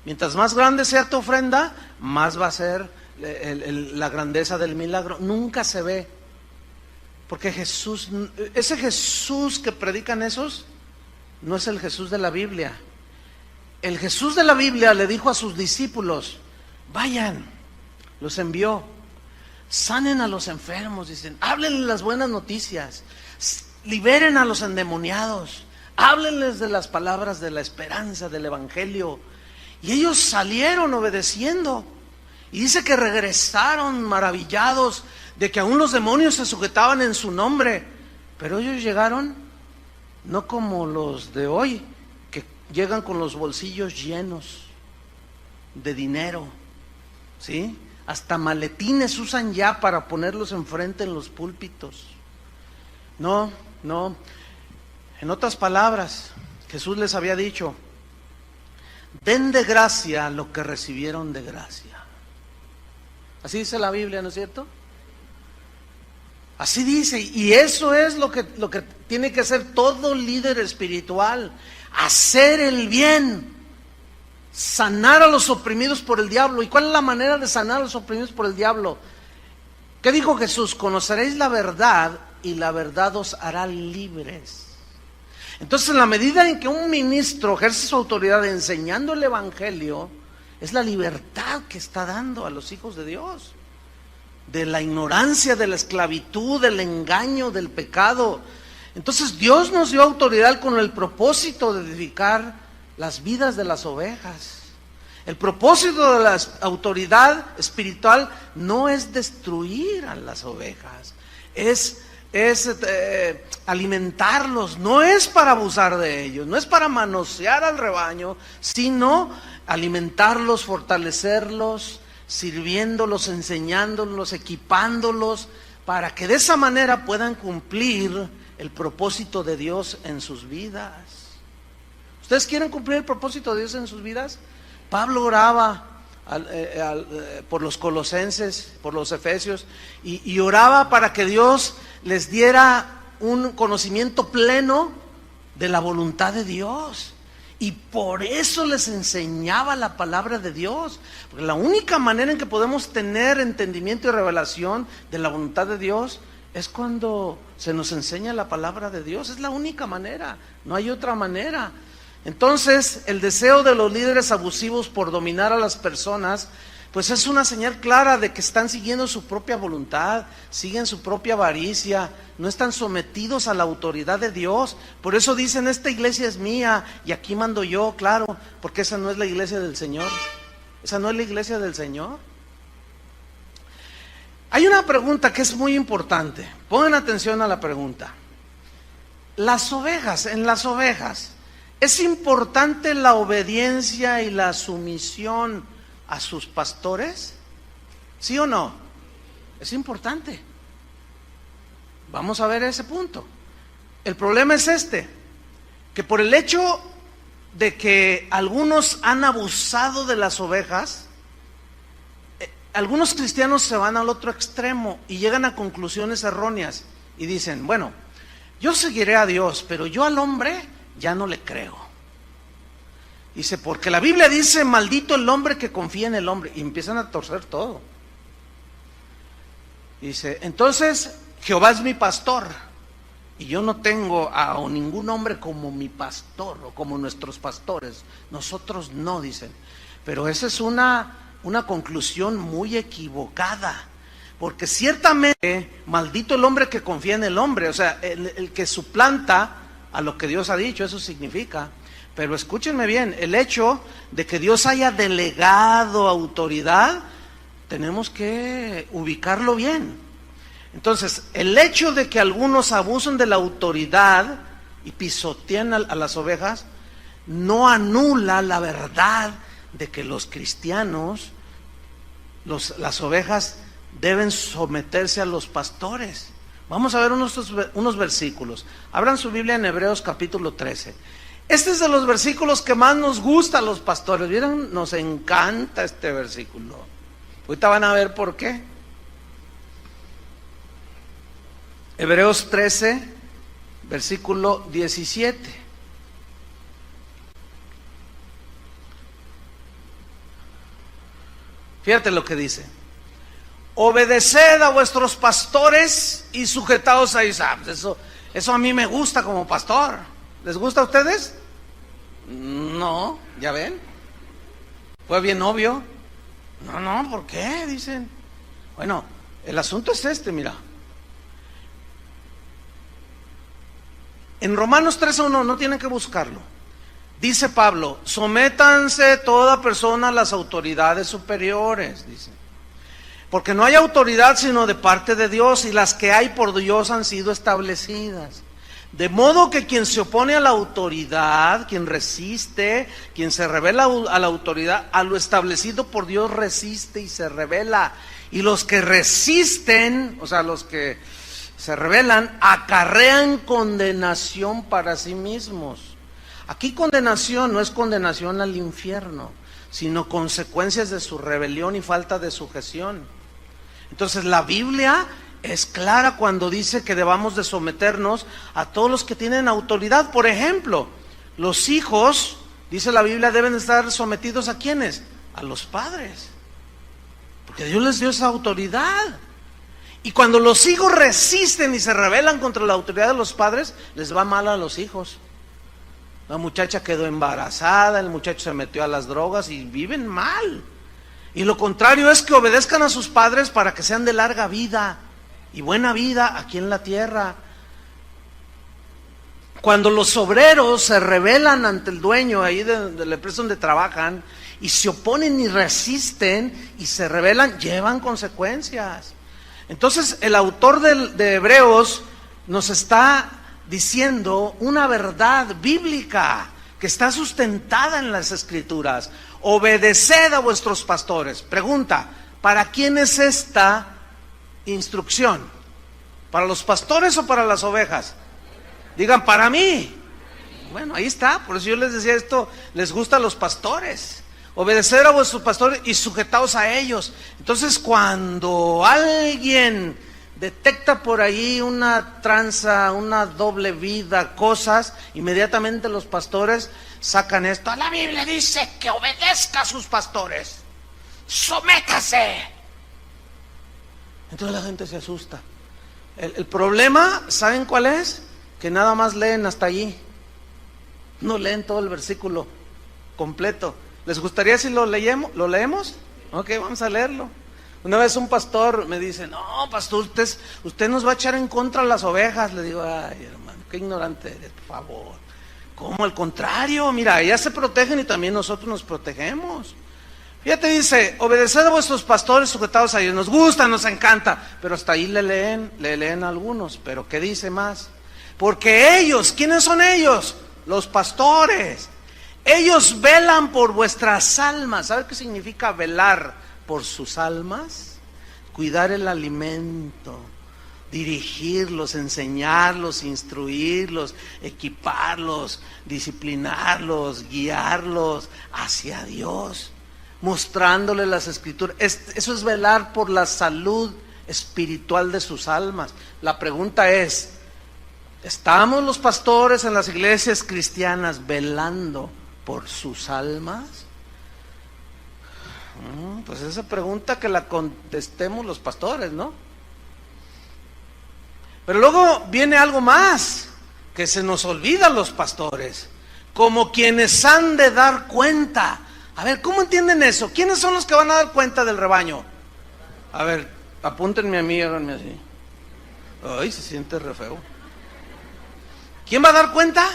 Mientras más grande sea tu ofrenda, más va a ser la grandeza del milagro. Nunca se ve. Porque ese Jesús que predican esos, no es el Jesús de la Biblia. El Jesús de la Biblia le dijo a sus discípulos, vayan, los envió, sanen a los enfermos, dicen, háblenles las buenas noticias, liberen a los endemoniados, háblenles de las palabras de la esperanza, del evangelio. Y ellos salieron obedeciendo. Y dice que regresaron maravillados de que aún los demonios se sujetaban en su nombre. Pero ellos llegaron no como los de hoy, que llegan con los bolsillos llenos de dinero, ¿sí? Hasta maletines usan ya para ponerlos enfrente en los púlpitos. No. En otras palabras, Jesús les había dicho, den de gracia lo que recibieron de gracia. Así dice la Biblia, ¿no es cierto? Así dice, y eso es lo que tiene que hacer todo líder espiritual, hacer el bien, sanar a los oprimidos por el diablo. ¿Y cuál es la manera de sanar a los oprimidos por el diablo? ¿Qué dijo Jesús? Conoceréis la verdad y la verdad os hará libres. Entonces, en la medida en que un ministro ejerce su autoridad enseñando el evangelio, es la libertad que está dando a los hijos de Dios, de la ignorancia, de la esclavitud, del engaño, del pecado. Entonces Dios nos dio autoridad con el propósito de edificar las vidas de las ovejas. El propósito de la autoridad espiritual no es destruir a las ovejas, es alimentarlos, no es para abusar de ellos, no es para manosear al rebaño, sino alimentarlos, fortalecerlos, sirviéndolos, enseñándolos, equipándolos, para que de esa manera puedan cumplir el propósito de Dios en sus vidas. ¿Ustedes quieren cumplir el propósito de Dios en sus vidas? Pablo oraba por los colosenses, por los efesios, y oraba para que Dios les diera un conocimiento pleno de la voluntad de Dios. Y por eso les enseñaba la palabra de Dios. Porque la única manera en que podemos tener entendimiento y revelación de la voluntad de Dios es cuando se nos enseña la palabra de Dios. Es la única manera, no hay otra manera. Entonces, el deseo de los líderes abusivos por dominar a las personas, pues es una señal clara de que están siguiendo su propia voluntad, siguen su propia avaricia, no están sometidos a la autoridad de Dios. Por eso dicen, esta iglesia es mía y aquí mando yo, claro, porque esa no es la iglesia del Señor. Esa no es la iglesia del Señor. Hay una pregunta que es muy importante. Pongan atención a la pregunta. En las ovejas, ¿es importante la obediencia y la sumisión a sus pastores? ¿Sí o no? Es importante. Vamos a ver ese punto. El problema es que por el hecho de que algunos han abusado de las ovejas, algunos cristianos se van al otro extremo y llegan a conclusiones erróneas y dicen, bueno, yo seguiré a Dios, pero yo al hombre ya no le creo. Dice, porque la Biblia dice, maldito el hombre que confía en el hombre. Y empiezan a torcer todo. Dice, entonces, Jehová es mi pastor. Y yo no tengo a ningún hombre como mi pastor o como nuestros pastores. Nosotros no, dicen. Pero esa es una conclusión muy equivocada. Porque ciertamente, maldito el hombre que confía en el hombre. O sea, el que suplanta a lo que Dios ha dicho, eso significa. Pero escúchenme bien, el hecho de que Dios haya delegado autoridad, tenemos que ubicarlo bien. Entonces, el hecho de que algunos abusen de la autoridad y pisotean a las ovejas, no anula la verdad de que los cristianos, las ovejas, deben someterse a los pastores. Vamos a ver unos versículos. Abran su Biblia en Hebreos capítulo 13. Este es de los versículos que más nos gusta a los pastores. ¿Vieron? Nos encanta este versículo. Ahorita van a ver por qué. Hebreos 13, versículo 17. Fíjate lo que dice. Obedeced a vuestros pastores y sujetaos a ellos. Eso a mí me gusta como pastor. ¿Les gusta a ustedes? No, ¿ya ven? Fue bien obvio. No, ¿por qué? Dicen. Bueno, el asunto es mira. En Romanos 13:1, no tienen que buscarlo. Dice Pablo, sométanse toda persona a las autoridades superiores, dice. Porque no hay autoridad sino de parte de Dios, y las que hay por Dios han sido establecidas. De modo que quien se opone a la autoridad, quien resiste, quien se revela a la autoridad, a lo establecido por Dios resiste y se revela. Y los que resisten, o sea, los que se rebelan, acarrean condenación para sí mismos. Aquí condenación no es condenación al infierno, sino consecuencias de su rebelión y falta de sujeción. Entonces la Biblia es clara cuando dice que debamos de someternos a todos los que tienen autoridad. Por ejemplo, los hijos, dice la Biblia, deben estar sometidos ¿a quiénes? A los padres, porque Dios les dio esa autoridad. Y cuando los hijos resisten y se rebelan contra la autoridad de los padres, les va mal a los hijos. La muchacha quedó embarazada, el muchacho se metió a las drogas y viven mal. Y lo contrario es que obedezcan a sus padres para que sean de larga vida y buena vida aquí en la tierra. Cuando los obreros se rebelan ante el dueño ahí de la empresa donde trabajan y se oponen y resisten y se rebelan, llevan consecuencias. Entonces el autor de Hebreos nos está diciendo una verdad bíblica que está sustentada en las Escrituras. Obedeced a vuestros pastores. Pregunta, ¿para quién es esta instrucción? ¿Para los pastores o para las ovejas? Digan, para mí. Bueno, ahí está, por eso yo les decía esto, les gusta a los pastores. Obedecer a vuestros pastores y sujetaos a ellos. Entonces, cuando alguien detecta por ahí una tranza, una doble vida, cosas, inmediatamente los pastores sacan esto. La Biblia dice que obedezca a sus pastores. Sométase. Entonces la gente se asusta. El problema, ¿saben cuál es? Que nada más leen hasta allí. No leen todo el versículo completo. ¿Les gustaría si lo leemos? Ok, vamos a leerlo. Una vez un pastor me dice, no, pastor, usted nos va a echar en contra de las ovejas. Le digo, ay, hermano, qué ignorante eres, por favor. ¿Cómo? Al contrario, mira, ellas se protegen y también nosotros nos protegemos. Fíjate, dice, obedeced a vuestros pastores sujetados a ellos. Nos gusta, nos encanta, pero hasta ahí le leen algunos. Pero ¿qué dice más? Porque ellos, ¿quiénes son ellos? Los pastores. Ellos velan por vuestras almas. ¿Sabe qué significa velar por sus almas? Cuidar el alimento, dirigirlos, enseñarlos, instruirlos, equiparlos, disciplinarlos, guiarlos hacia Dios, mostrándoles las Escrituras. Eso es velar por la salud espiritual de sus almas. La pregunta es, ¿estamos los pastores en las iglesias cristianas velando por sus almas? Pues esa pregunta que la contestemos los pastores, ¿no? Pero luego viene algo más que se nos olvida a los pastores, como quienes han de dar cuenta. A ver, ¿cómo entienden eso? ¿Quiénes son los que van a dar cuenta del rebaño? A ver, apúntenme a mí, háganme así. Ay, se siente re feo. ¿Quién va a dar cuenta?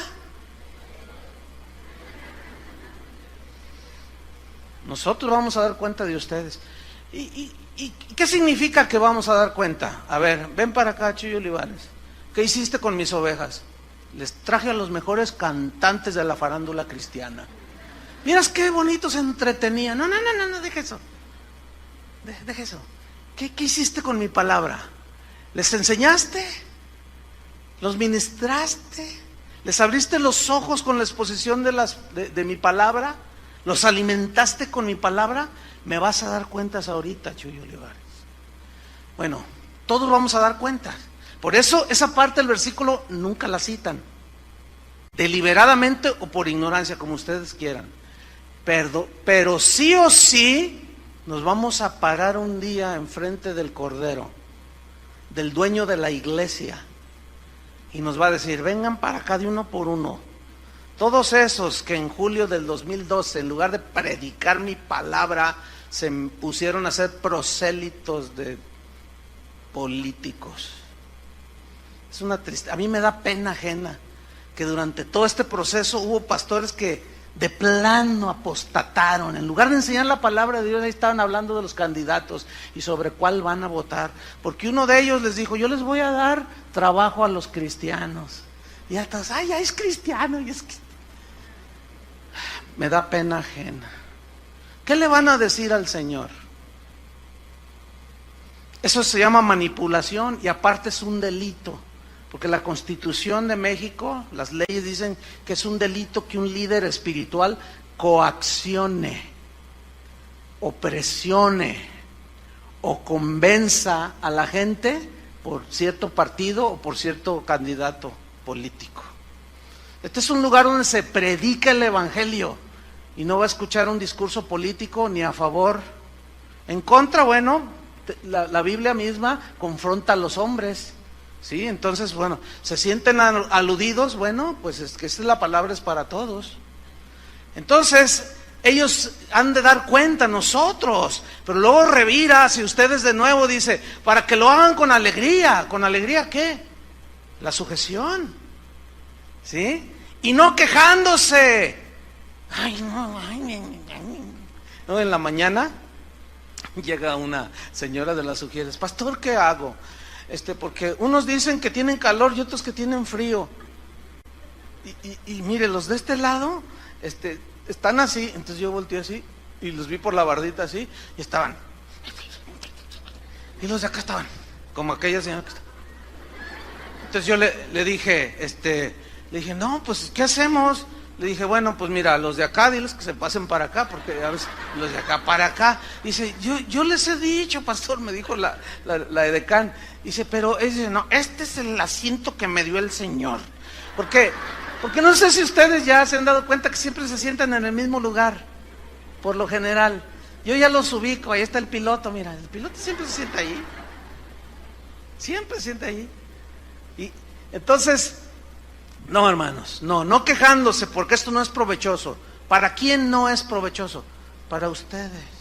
Nosotros vamos a dar cuenta de ustedes. ¿Y qué significa que vamos a dar cuenta? A ver, ven para acá, Chuyo Olivares. ¿Qué hiciste con mis ovejas? Les traje a los mejores cantantes de la farándula cristiana. Miras qué bonito se entretenían. No, deja eso. Deja eso. ¿Qué hiciste con mi palabra? ¿Les enseñaste? ¿Los ministraste? ¿Les abriste los ojos con la exposición de mi palabra? ¿Los alimentaste con mi palabra? Me vas a dar cuentas ahorita, Chuyo Olivares. Bueno, todos vamos a dar cuentas. Por eso esa parte del versículo nunca la citan. Deliberadamente o por ignorancia, como ustedes quieran. Pero sí o sí nos vamos a parar un día enfrente del Cordero, del dueño de la iglesia, y nos va a decir, vengan para acá de uno por uno. Todos esos que en julio del 2012, en lugar de predicar mi palabra, se pusieron a ser prosélitos de políticos. Es una tristeza. A mí me da pena ajena que durante todo este proceso hubo pastores que de plano apostataron. En lugar de enseñar la palabra de Dios, ahí estaban hablando de los candidatos y sobre cuál van a votar. Porque uno de ellos les dijo, yo les voy a dar trabajo a los cristianos. Y hasta, ay, ya es cristiano. Y es que... Me da pena ajena. ¿Qué le van a decir al Señor? Eso se llama manipulación y aparte es un delito. Porque la Constitución de México, las leyes dicen que es un delito que un líder espiritual coaccione, o presione, o convenza a la gente por cierto partido o por cierto candidato político. Este es un lugar donde se predica el evangelio y no va a escuchar un discurso político ni a favor. En contra, bueno, la Biblia misma confronta a los hombres. Sí, entonces, bueno, se sienten aludidos, bueno, pues es que esa es la palabra, es para todos. Entonces, ellos han de dar cuenta, nosotros, pero luego revira hacia ustedes de nuevo, dice, para que lo hagan con alegría. ¿Con alegría qué? La sujeción. ¿sí? Y no quejándose. Ay, no, no, en la mañana llega una señora de las Ujieres: pastor, ¿qué hago? Porque unos dicen que tienen calor y otros que tienen frío. Y mire, los de este lado, están así. Entonces yo volteé así y los vi por la bardita así y estaban. Y los de acá estaban como aquella señora que está. Entonces yo le dije, no, pues, ¿qué hacemos? Le dije, bueno, pues mira, los de acá, diles que se pasen para acá, porque a veces los de acá para acá. Dice, yo les he dicho, pastor, me dijo la edecán. Dice, pero no, este es el asiento que me dio el Señor. ¿Por qué? Porque no sé si ustedes ya se han dado cuenta que siempre se sientan en el mismo lugar, por lo general. Yo ya los ubico, ahí está el piloto, mira, el piloto siempre se sienta ahí. Siempre se sienta ahí. Y entonces, no, hermanos, no quejándose, porque esto no es provechoso. ¿Para quién no es provechoso? Para ustedes.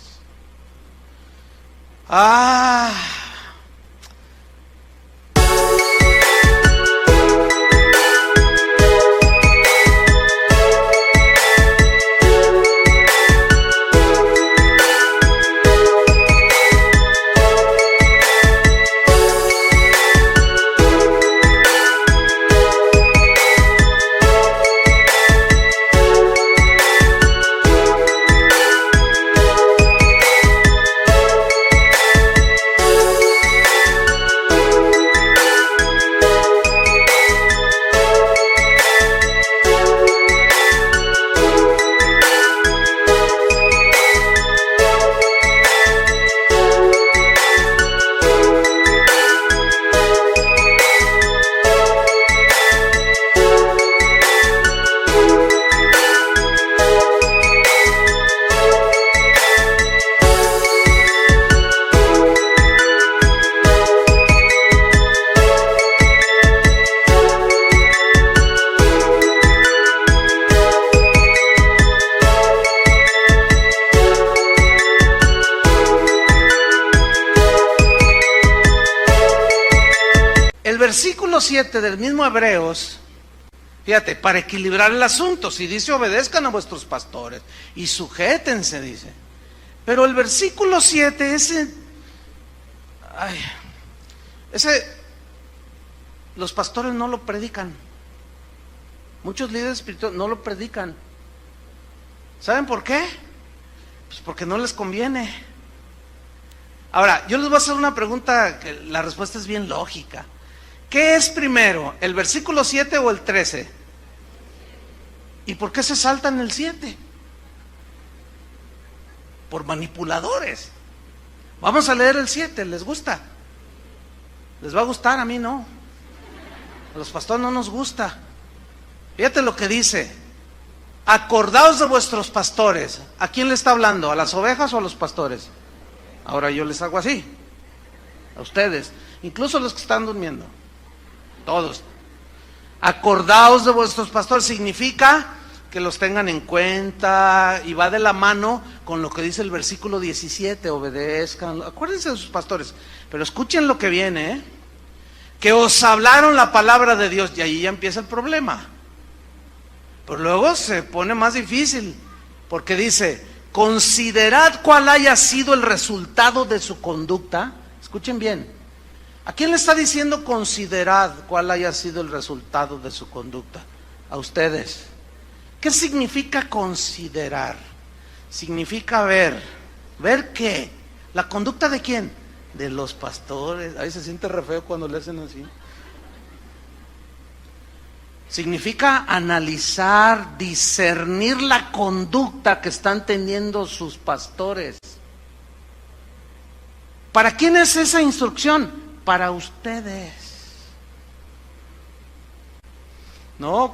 Versículo 7 del mismo Hebreos, fíjate, para equilibrar el asunto, si dice obedezcan a vuestros pastores y sujétense, dice. Pero el versículo 7, ese los pastores no lo predican. Muchos líderes espirituales no lo predican. ¿Saben por qué? Pues porque no les conviene. Ahora, yo les voy a hacer una pregunta que la respuesta es bien lógica. ¿Qué es primero, el versículo 7 o el 13? ¿Y por qué se saltan el 7? Por manipuladores. Vamos a leer el 7, ¿les gusta? ¿Les va a gustar? A mí no. A los pastores no nos gusta. Fíjate lo que dice: acordaos de vuestros pastores. ¿A quién le está hablando? ¿A las ovejas o a los pastores? Ahora yo les hago así, a ustedes, incluso los que están durmiendo. Todos. Acordaos de vuestros pastores significa que los tengan en cuenta, y va de la mano con lo que dice el versículo 17, obedezcan, acuérdense de sus pastores, pero escuchen lo que viene, que os hablaron la palabra de Dios, y ahí ya empieza el problema. Pero luego se pone más difícil, porque dice, considerad cuál haya sido el resultado de su conducta. Escuchen bien. ¿A quién le está diciendo considerad cuál haya sido el resultado de su conducta? A ustedes. ¿Qué significa considerar? Significa ver. ¿Ver qué? ¿La conducta de quién? De los pastores. Ahí se siente re feo cuando le hacen así. Significa analizar, discernir la conducta que están teniendo sus pastores. ¿Para quién es esa instrucción? Para ustedes. No,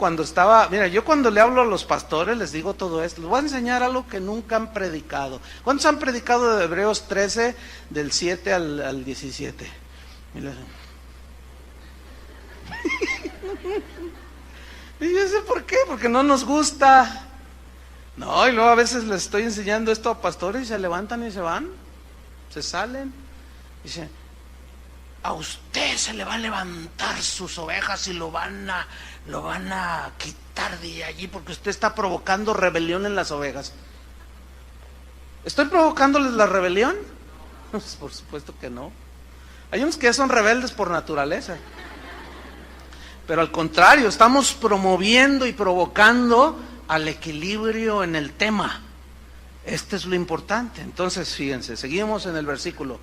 mira, yo cuando le hablo a los pastores les digo todo esto. Les voy a enseñar algo que nunca han predicado. ¿Cuántos han predicado de Hebreos 13, del 7 al 17? Mira. Y yo sé por qué, porque no nos gusta. No, y luego a veces les estoy enseñando esto a pastores y se levantan y se van, se salen. Dicen, a usted se le va a levantar sus ovejas y lo van a lo van a quitar de allí porque usted está provocando rebelión en las ovejas. ¿Estoy provocándoles la rebelión? Pues por supuesto que no. Hay unos que ya son rebeldes por naturaleza. Pero al contrario, estamos promoviendo y provocando al equilibrio en el tema. Este es lo importante. Entonces, fíjense, seguimos en el versículo.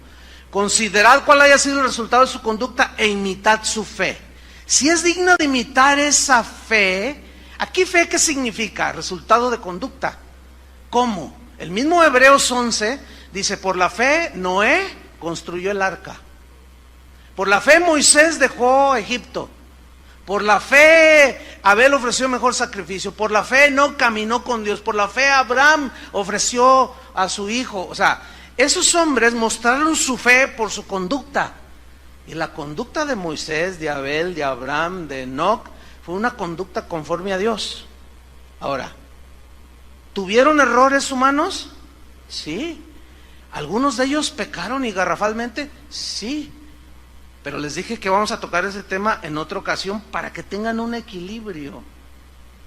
Considerad cuál haya sido el resultado de su conducta e imitad su fe. Si es digno de imitar esa fe, ¿aquí fe qué significa? Resultado de conducta. ¿Cómo? El mismo Hebreos 11 dice, por la fe Noé construyó el arca. Por la fe Moisés dejó Egipto. Por la fe Abel ofreció mejor sacrificio. Por la fe no caminó con Dios. Por la fe Abraham ofreció a su hijo. O sea, esos hombres mostraron su fe por su conducta. Y la conducta de Moisés, de Abel, de Abraham, de Enoc, fue una conducta conforme a Dios. Ahora, ¿tuvieron errores humanos? Sí. ¿Algunos de ellos pecaron y garrafalmente? Sí. Pero les dije que vamos a tocar ese tema en otra ocasión para que tengan un equilibrio,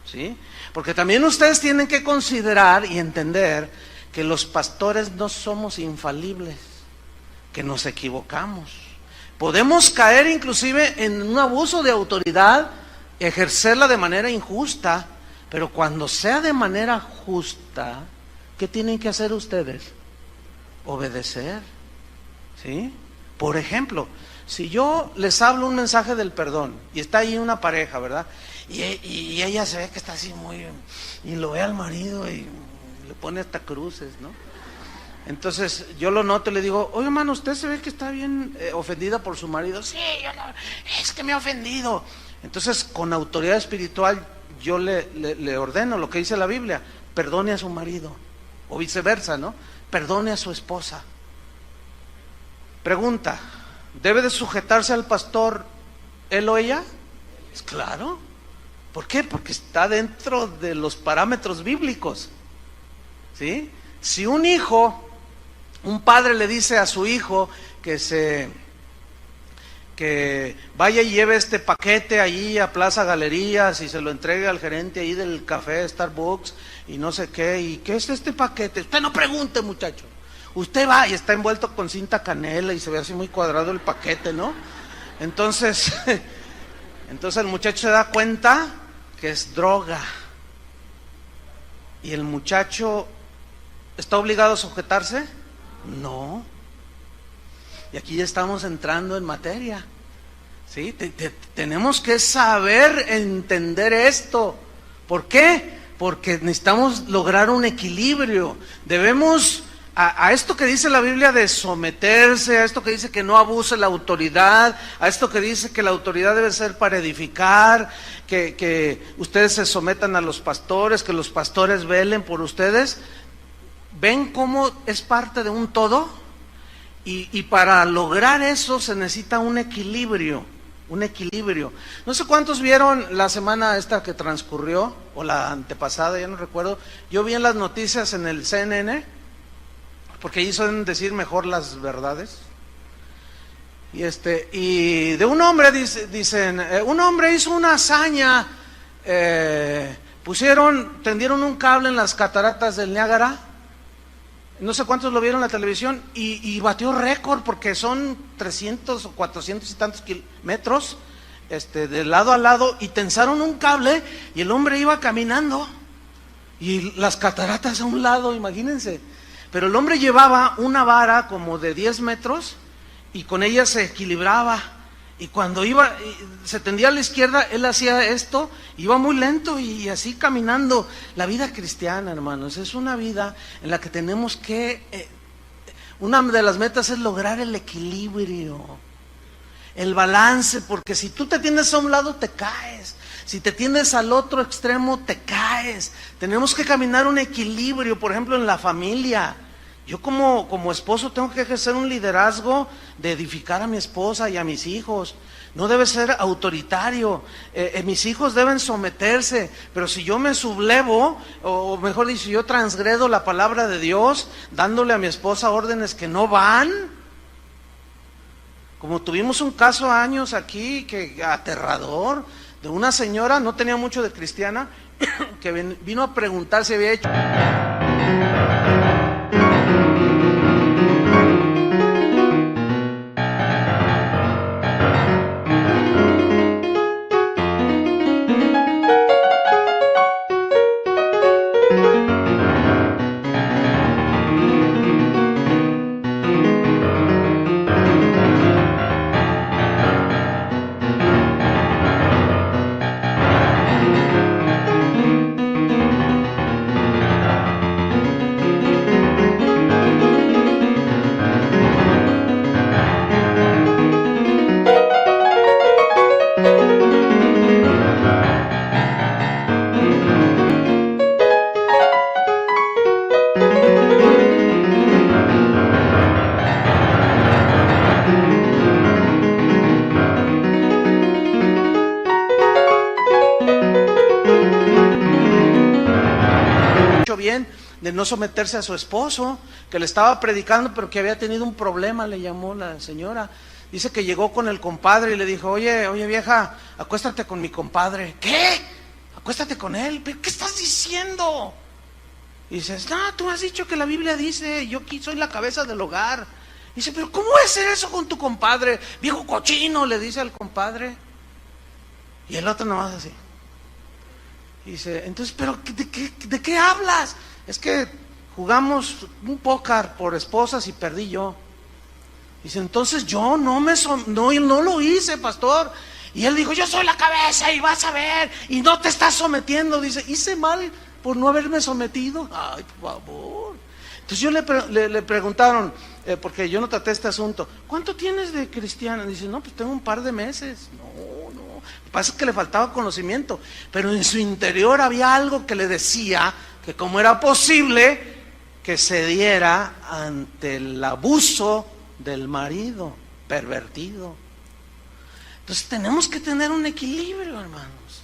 ¿sí? Porque también ustedes tienen que considerar y entender que los pastores no somos infalibles, que nos equivocamos. Podemos caer inclusive en un abuso de autoridad, ejercerla de manera injusta, pero cuando sea de manera justa, ¿qué tienen que hacer ustedes? Obedecer, ¿sí? Por ejemplo, si yo les hablo un mensaje del perdón y está ahí una pareja, ¿verdad? Y ella se ve que está así muy... y lo ve al marido y le pone hasta cruces, ¿no? Entonces yo lo noto y le digo, oye hermano, usted se ve que está bien ofendida por su marido. Sí, es que me ha ofendido. Entonces con autoridad espiritual yo le ordeno lo que dice la Biblia, perdone a su marido, o viceversa, ¿no? Perdone a su esposa. Pregunta, ¿debe de sujetarse al pastor él o ella? Es claro. ¿Por qué? Porque está dentro de los parámetros bíblicos, ¿sí? Si un padre le dice a su hijo que vaya y lleve este paquete allí a Plaza Galerías y se lo entregue al gerente ahí del café Starbucks y no sé qué, ¿y qué es este paquete? Usted no pregunte, muchacho. Usted va y está envuelto con cinta canela y se ve así muy cuadrado el paquete, ¿no? Entonces el muchacho se da cuenta que es droga. ¿Y el muchacho está obligado a sujetarse? No. Y aquí ya estamos entrando en materia, ¿sí? Tenemos que saber entender esto. ¿Por qué? Porque necesitamos lograr un equilibrio. Debemos... A esto que dice la Biblia de someterse, a esto que dice que no abuse la autoridad, a esto que dice que la autoridad debe ser para edificar, que ustedes se sometan a los pastores, que los pastores velen por ustedes. ¿Ven cómo es parte de un todo? Y para lograr eso se necesita un equilibrio, un equilibrio. No sé cuántos vieron la semana esta que transcurrió, o la antepasada, ya no recuerdo. Yo vi en las noticias en el CNN, porque ahí suelen decir mejor las verdades. Y de un hombre dicen, un hombre hizo una hazaña, tendieron un cable en las cataratas del Niágara, no sé cuántos lo vieron en la televisión, y batió récord porque son 300 o 400 y tantos metros, de lado a lado, y tensaron un cable y el hombre iba caminando y las cataratas a un lado, imagínense. Pero el hombre llevaba una vara como de 10 metros y con ella se equilibraba. Y cuando se tendía a la izquierda, él hacía esto, iba muy lento y así caminando. La vida cristiana, hermanos, es una vida en la que tenemos que... una de las metas es lograr el equilibrio, el balance, porque si tú te tienes a un lado te caes. Si te tienes al otro extremo, te caes. Tenemos que caminar un equilibrio, por ejemplo, en la familia. Yo como esposo tengo que ejercer un liderazgo de edificar a mi esposa y a mis hijos. No debe ser autoritario. Mis hijos deben someterse, pero si yo me sublevo, o mejor dicho, yo transgredo la palabra de Dios, dándole a mi esposa órdenes que no van. Como tuvimos un caso años aquí, que aterrador, de una señora, no tenía mucho de cristiana, que vino a preguntar si había hecho... bien de no someterse a su esposo, que le estaba predicando, pero que había tenido un problema, le llamó la señora. Dice que llegó con el compadre y le dijo, oye vieja, acuéstate con mi compadre. ¿Qué? Acuéstate con él. ¿Pero qué estás diciendo? Y dices, no, tú has dicho que la Biblia dice, yo aquí soy la cabeza del hogar. Y dice, pero ¿cómo es hacer eso con tu compadre? Viejo cochino, le dice al compadre. Y el otro nomás así. Y dice, entonces, ¿pero de qué hablas? Es que jugamos un póker por esposas y perdí yo. Dice, entonces yo no lo hice, pastor. Y él dijo, yo soy la cabeza y vas a ver, y no te estás sometiendo. Dice, hice mal por no haberme sometido. Ay, por favor. Entonces yo le preguntaron, porque yo no traté este asunto, ¿cuánto tienes de cristiana? Dice, no, pues tengo un par de meses. No. Lo que pasa es que le faltaba conocimiento, pero en su interior había algo que le decía que cómo era posible que cediera ante el abuso del marido pervertido. Entonces tenemos que tener un equilibrio, hermanos,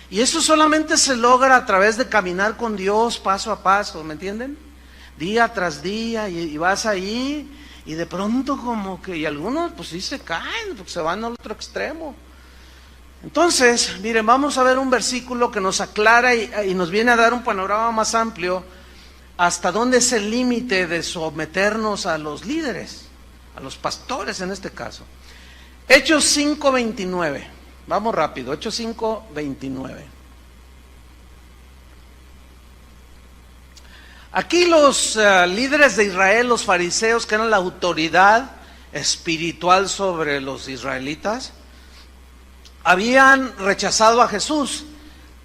y eso solamente se logra a través de caminar con Dios paso a paso, ¿me entienden? Día tras día, y vas ahí, y de pronto como que, y algunos pues sí se caen, porque se van al otro extremo. Entonces, miren, vamos a ver un versículo que nos aclara y nos viene a dar un panorama más amplio hasta dónde es el límite de someternos a los líderes, a los pastores en este caso. Hechos 5:29, vamos rápido, Hechos 5:29. Aquí los líderes de Israel, los fariseos, que eran la autoridad espiritual sobre los israelitas, habían rechazado a Jesús,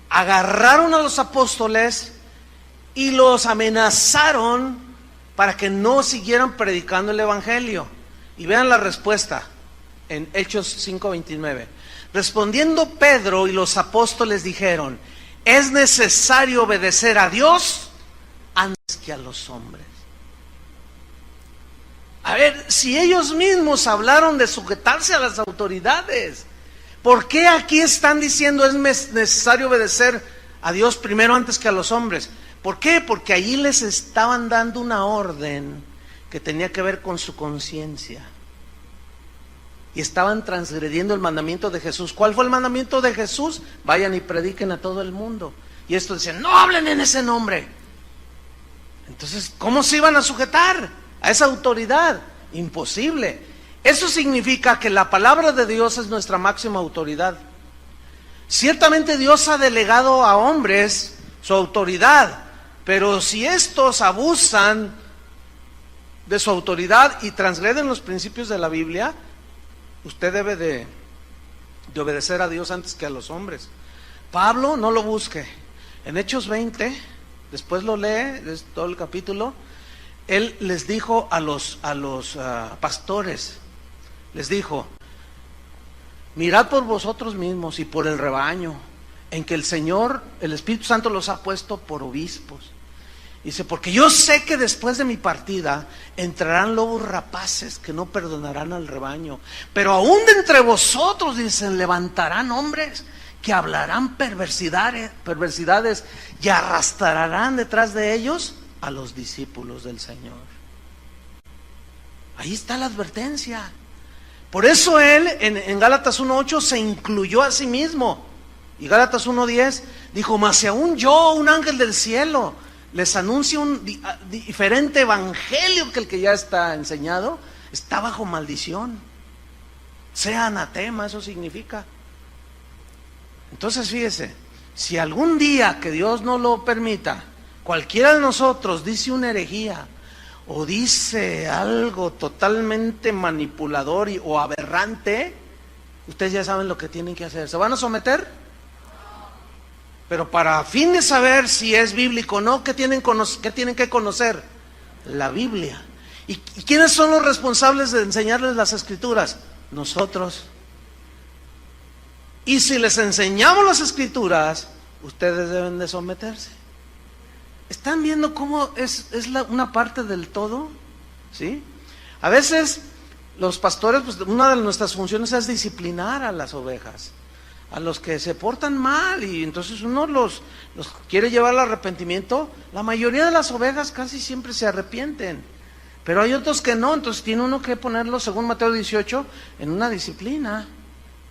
agarraron a los apóstoles y los amenazaron para que no siguieran predicando el evangelio. Y vean la respuesta en Hechos 5:29. Respondiendo Pedro y los apóstoles dijeron, es necesario obedecer a Dios antes que a los hombres. A ver, si ellos mismos hablaron de sujetarse a las autoridades, ¿por qué aquí están diciendo es necesario obedecer a Dios primero antes que a los hombres? ¿Por qué? Porque allí les estaban dando una orden que tenía que ver con su conciencia. Y estaban transgrediendo el mandamiento de Jesús. ¿Cuál fue el mandamiento de Jesús? Vayan y prediquen a todo el mundo. Y estos decían, no hablen en ese nombre. Entonces, ¿cómo se iban a sujetar a esa autoridad? Imposible. Eso significa que la palabra de Dios es nuestra máxima autoridad. Ciertamente Dios ha delegado a hombres su autoridad, pero si estos abusan de su autoridad y transgreden los principios de la Biblia, usted debe de obedecer a Dios antes que a los hombres. Pablo, no lo busque. En Hechos 20, después lo lee, es todo el capítulo, él les dijo a los pastores, les dijo, mirad por vosotros mismos y por el rebaño, en que el Señor, el Espíritu Santo los ha puesto por obispos. Dice, porque yo sé que después de mi partida entrarán lobos rapaces que no perdonarán al rebaño, pero aún de entre vosotros, dicen, levantarán hombres que hablarán perversidades y arrastrarán detrás de ellos a los discípulos del Señor. Ahí está la advertencia. Por eso él en Gálatas 1:8 se incluyó a sí mismo. Y Gálatas 1:10 dijo, mas si aún yo, un ángel del cielo, les anuncio un diferente evangelio que el que ya está enseñado, está bajo maldición. Sea anatema, eso significa. Entonces fíjese, si algún día que Dios no lo permita, cualquiera de nosotros dice una herejía o dice algo totalmente manipulador o aberrante, ustedes ya saben lo que tienen que hacer. ¿Se van a someter? Pero para fin de saber si es bíblico o no, ¿qué tienen que conocer? La Biblia. ¿Y quiénes son los responsables de enseñarles las Escrituras? Nosotros. Y si les enseñamos las Escrituras, ustedes deben de someterse. ¿Están viendo cómo es una parte del todo? ¿Sí? A veces los pastores, pues una de nuestras funciones es disciplinar a las ovejas, a los que se portan mal, y entonces uno los quiere llevar al arrepentimiento. La mayoría de las ovejas casi siempre se arrepienten, pero hay otros que no, entonces tiene uno que ponerlos, según Mateo 18, en una disciplina,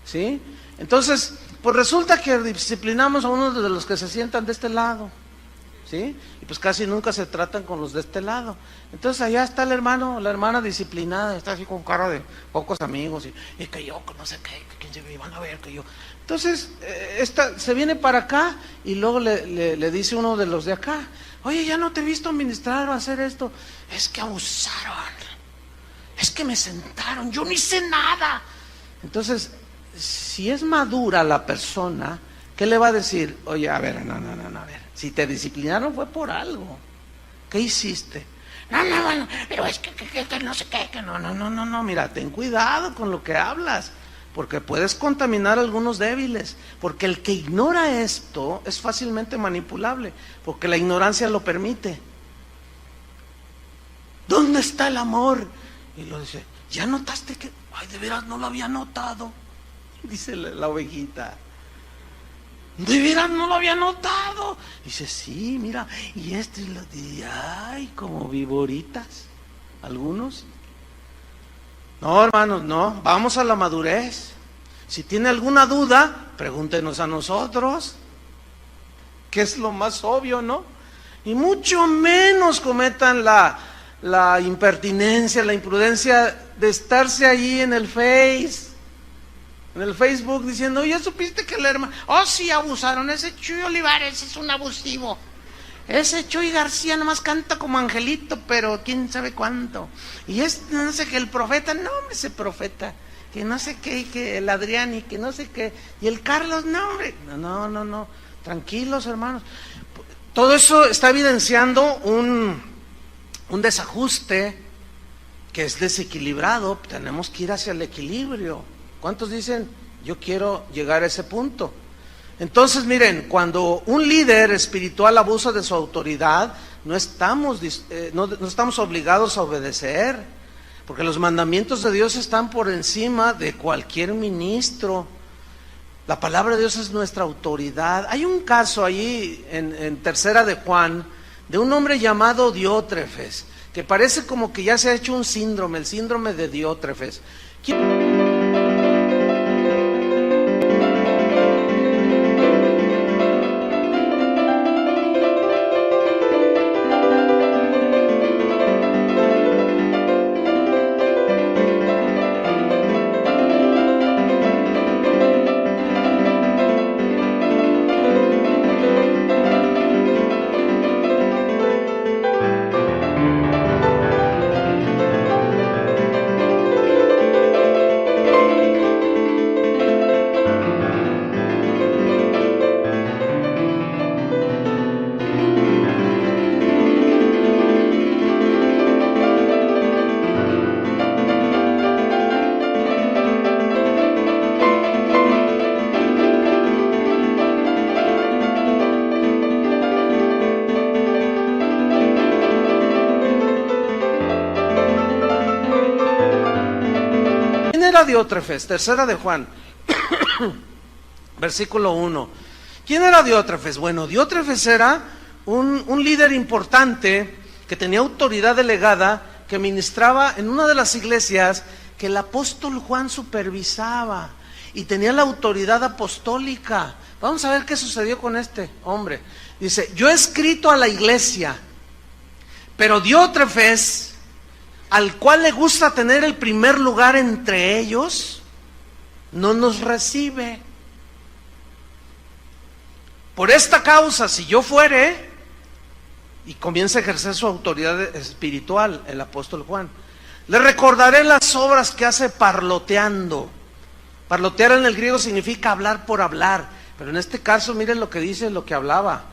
¿sí? Entonces, pues resulta que disciplinamos a uno de los que se sientan de este lado, ¿sí? Y pues casi nunca se tratan con los de este lado. Entonces allá está el hermano, la hermana disciplinada, está así con cara de pocos amigos, y que yo, no sé qué, que quién se me van a ver, que yo. Entonces, esta se viene para acá y luego le dice uno de los de acá, oye, ya no te he visto ministrar o hacer esto. Es que abusaron, es que me sentaron, yo no hice nada. Entonces, si es madura la persona, ¿qué le va a decir? Oye, a ver, no, a ver, si te disciplinaron fue por algo. ¿Qué hiciste? No, pero es que no sé qué, que no, mira, ten cuidado con lo que hablas, porque puedes contaminar a algunos débiles, porque el que ignora esto es fácilmente manipulable, porque la ignorancia lo permite. ¿Dónde está el amor? Y lo dice, ¿ya notaste que? Ay, de veras no lo había notado, dice la ovejita. De veras no lo había notado. Dice, sí, mira, y ay, como viboritas, algunos. No, hermanos, no, vamos a la madurez. Si tiene alguna duda, pregúntenos a nosotros, que es lo más obvio, ¿no? Y mucho menos cometan la impertinencia, la imprudencia de estarse ahí en el Facebook diciendo, ¿ya supiste que el hermano? Oh, sí, abusaron, ese Chuy Olivares es un abusivo. Ese Chuy García nomás canta como angelito, pero quién sabe cuánto. Y no sé qué, el profeta, no, hombre, ese profeta, que no sé qué, que el Adrián y que no sé qué, y el Carlos, no, hombre, no, tranquilos, hermanos. Todo eso está evidenciando un desajuste que es desequilibrado. Tenemos que ir hacia el equilibrio. ¿Cuántos dicen, yo quiero llegar a ese punto? Entonces, miren, cuando un líder espiritual abusa de su autoridad, no estamos obligados a obedecer, porque los mandamientos de Dios están por encima de cualquier ministro. La palabra de Dios es nuestra autoridad. Hay un caso ahí en Tercera de Juan, de un hombre llamado Diótrefes, que parece como que ya se ha hecho un síndrome, el síndrome de Diótrefes. Diótrefes, Tercera de Juan, versículo 1. ¿Quién era Diótrefes? Bueno, Diótrefes era un líder importante que tenía autoridad delegada, que ministraba en una de las iglesias que el apóstol Juan supervisaba y tenía la autoridad apostólica. Vamos a ver qué sucedió con este hombre. Dice, yo he escrito a la iglesia, pero Diótrefes, al cual le gusta tener el primer lugar entre ellos, no nos recibe. Por esta causa, si yo fuere, y comienza a ejercer su autoridad espiritual, el apóstol Juan, le recordaré las obras que hace parloteando. Parlotear en el griego significa hablar por hablar, pero en este caso miren lo que dice, lo que hablaba.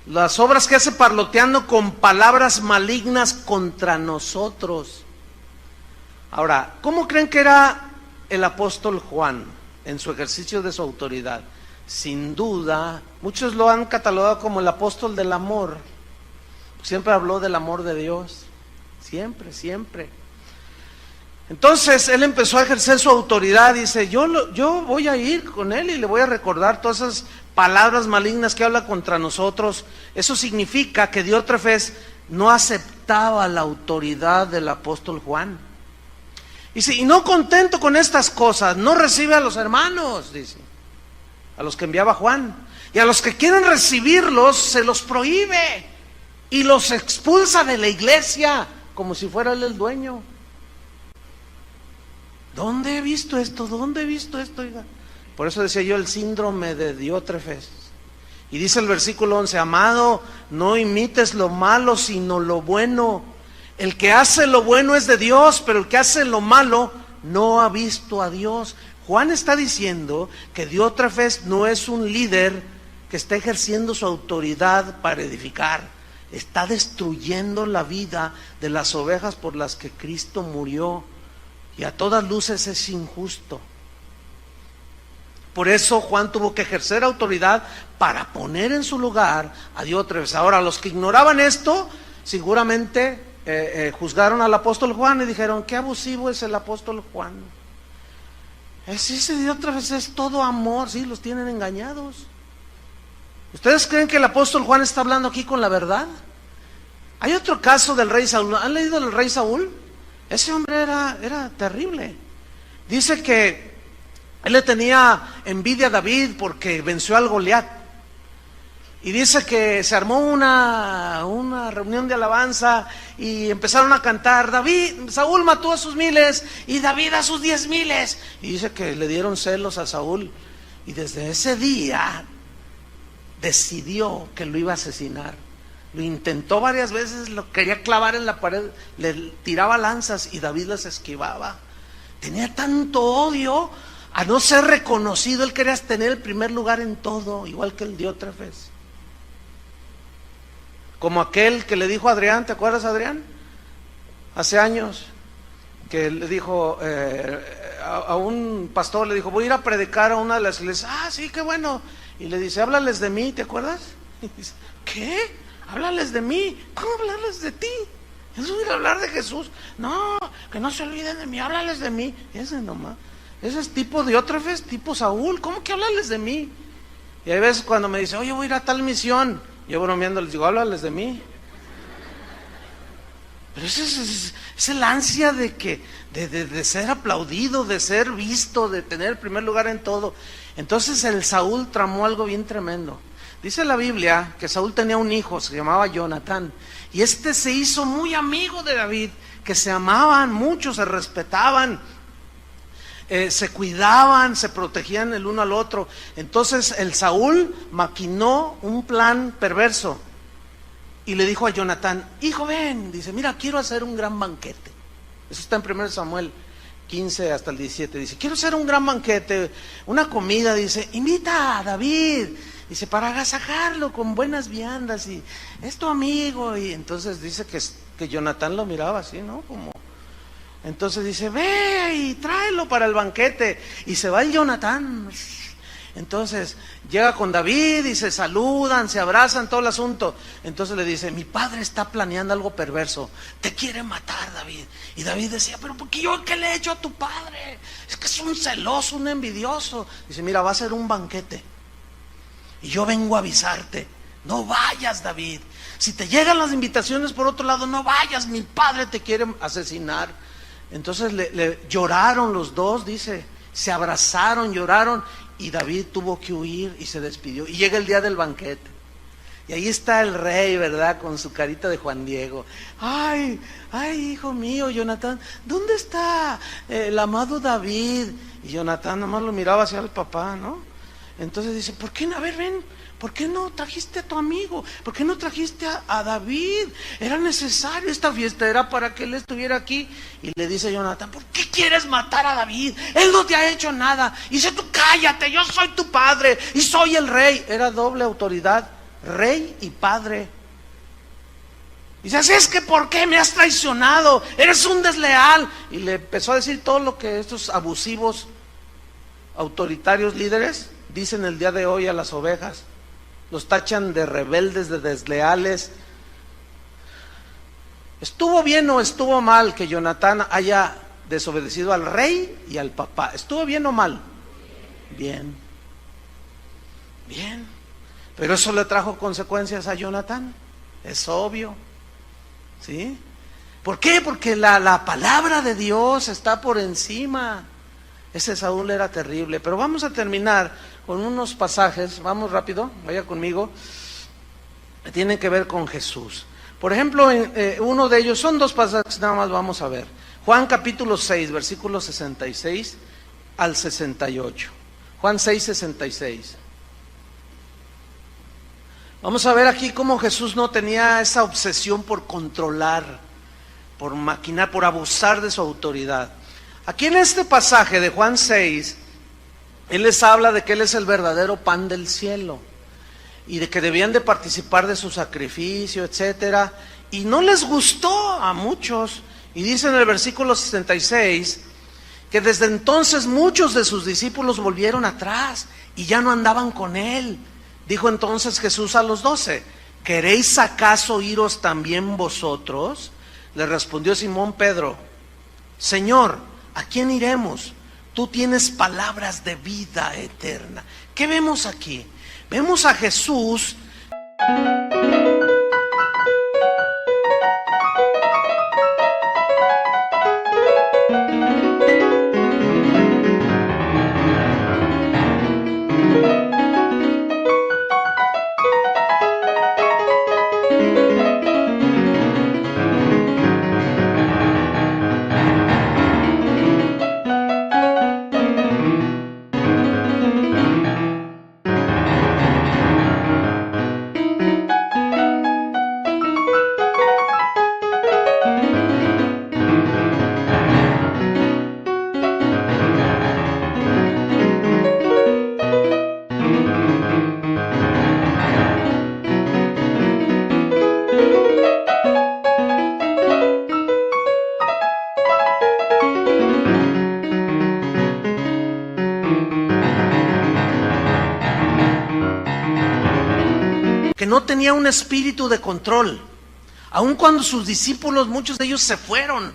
Las obras que hace parloteando con palabras malignas contra nosotros. Ahora, ¿cómo creen que era el apóstol Juan en su ejercicio de su autoridad? Sin duda, muchos lo han catalogado como el apóstol del amor. Siempre habló del amor de Dios, siempre, siempre. Entonces él empezó a ejercer su autoridad, dice, yo voy a ir con él y le voy a recordar todas esas palabras malignas que habla contra nosotros. Eso significa que Diótrefes no aceptaba la autoridad del apóstol Juan. Dice, y no contento con estas cosas, no recibe a los hermanos, dice, a los que enviaba Juan, y a los que quieren recibirlos se los prohíbe y los expulsa de la iglesia como si fuera él el dueño. ¿Dónde he visto esto? ¿Dónde he visto esto? Oiga. Por eso decía yo el síndrome de Diótrefes. Y dice el versículo 11, amado, no imites lo malo sino lo bueno. El que hace lo bueno es de Dios, pero el que hace lo malo no ha visto a Dios. Juan está diciendo que Diótrefes no es un líder que está ejerciendo su autoridad para edificar. Está destruyendo la vida de las ovejas por las que Cristo murió. Y a todas luces es injusto. Por eso Juan tuvo que ejercer autoridad para poner en su lugar a Diótrefes. Ahora, los que ignoraban esto, seguramente juzgaron al apóstol Juan y dijeron, qué abusivo es el apóstol Juan. Ese Diótrefes es todo amor, sí, los tienen engañados. ¿Ustedes creen que el apóstol Juan está hablando aquí con la verdad? Hay otro caso del rey Saúl. ¿Han leído del rey Saúl? Ese hombre era terrible. Dice que él le tenía envidia a David porque venció al Goliat. Y dice que se armó una reunión de alabanza y empezaron a cantar, Saúl mató a sus 1000 y David a sus 10,000. Y dice que le dieron celos a Saúl. Y desde ese día decidió que lo iba a asesinar. Lo intentó varias veces, lo quería clavar en la pared, le tiraba lanzas y David las esquivaba. Tenía tanto odio a no ser reconocido, él quería tener el primer lugar en todo, igual que el Diótrefes. Como aquel que le dijo a Adrián, ¿te acuerdas, Adrián? Hace años, que le dijo a un pastor, le dijo, voy a ir a predicar a una de las iglesias. Ah, sí, qué bueno. Y le dice, háblales de mí, ¿te acuerdas? Y dice, ¿qué? Háblales de mí. ¿Cómo hablarles de ti? Eso es hablar de Jesús. No, que no se olviden de mí, háblales de mí. Ese nomás. Ese es tipo Diótrefes, tipo Saúl. ¿Cómo que háblales de mí? Y hay veces cuando me dice, oye, voy a ir a tal misión, yo bromeando les digo, háblales de mí. Pero esa es el ansia de ser aplaudido, de ser visto, de tener el primer lugar en todo. Entonces el Saúl tramó algo bien tremendo. Dice la Biblia que Saúl tenía un hijo, se llamaba Jonatán, y este se hizo muy amigo de David, que se amaban mucho, se respetaban, se cuidaban, se protegían el uno al otro. Entonces el Saúl maquinó un plan perverso y le dijo a Jonatán, hijo, ven, dice, mira, quiero hacer un gran banquete. Eso está en 1 Samuel 15 hasta el 17, dice, quiero hacer un gran banquete, una comida, dice, invita a David, dice, para agasajarlo con buenas viandas, y es tu amigo. Y entonces dice que Jonatán lo miraba así, ¿no? Como, entonces dice, ve y tráelo para el banquete, y se va el Jonatán. Entonces llega con David y se saludan, se abrazan, todo el asunto. Entonces le dice, mi padre está planeando algo perverso, te quiere matar, David. Y David decía, pero ¿por qué yo qué le he hecho a tu padre? Es que es un celoso, un envidioso. Dice, mira, va a ser un banquete y yo vengo a avisarte, no vayas, David. Si te llegan las invitaciones por otro lado, no vayas, mi padre te quiere asesinar. Entonces le lloraron los dos, dice, Se abrazaron, lloraron, y David tuvo que huir y se despidió. Y llega el día del banquete. Y ahí está el rey, ¿verdad? Con su carita de Juan Diego. Ay, hijo mío, Jonatán, ¿dónde está el amado David? Y Jonatán nomás lo miraba hacia el papá, ¿no? Entonces dice, ¿por qué no? A ver, ven, ¿por qué no trajiste a tu amigo? ¿Por qué no trajiste a David? Era necesario, esta fiesta era para que él estuviera aquí. Y le dice Jonatán, ¿por qué quieres matar a David? Él no te ha hecho nada. Y dice, tú cállate, yo soy tu padre y soy el rey. Era doble autoridad, rey y padre. Y dice, así es que ¿por qué me has traicionado? Eres un desleal. Y le empezó a decir todo lo que estos abusivos, autoritarios líderes dicen el día de hoy a las ovejas. Los tachan de rebeldes, de desleales. ¿Estuvo bien o estuvo mal que Jonatán haya desobedecido al rey y al papá? ¿Estuvo bien o mal? Bien. Bien. Pero eso le trajo consecuencias a Jonatán. Es obvio. ¿Sí? ¿Por qué? Porque la palabra de Dios está por encima. Ese Saúl era terrible. Pero vamos a terminar con unos pasajes. Vamos rápido, vaya conmigo. Que tienen que ver con Jesús. Por ejemplo, uno de ellos, son dos pasajes nada más, vamos a ver. Juan capítulo 6, versículos 66 al 68. Juan 6, 66. Vamos a ver aquí cómo Jesús no tenía esa obsesión por controlar, por maquinar, por abusar de su autoridad. Aquí en este pasaje de Juan 6, Él les habla de que Él es el verdadero pan del cielo y de que debían de participar de su sacrificio, etcétera. Y no les gustó a muchos. Y dice en el versículo 66 que desde entonces muchos de sus discípulos volvieron atrás y ya no andaban con Él. Dijo entonces Jesús a los 12, ¿queréis acaso iros también vosotros? Le respondió Simón Pedro, Señor, ¿a quién iremos? Tú tienes palabras de vida eterna. ¿Qué vemos aquí? Vemos a Jesús que no tenía un espíritu de control. Aun cuando sus discípulos, muchos de ellos se fueron,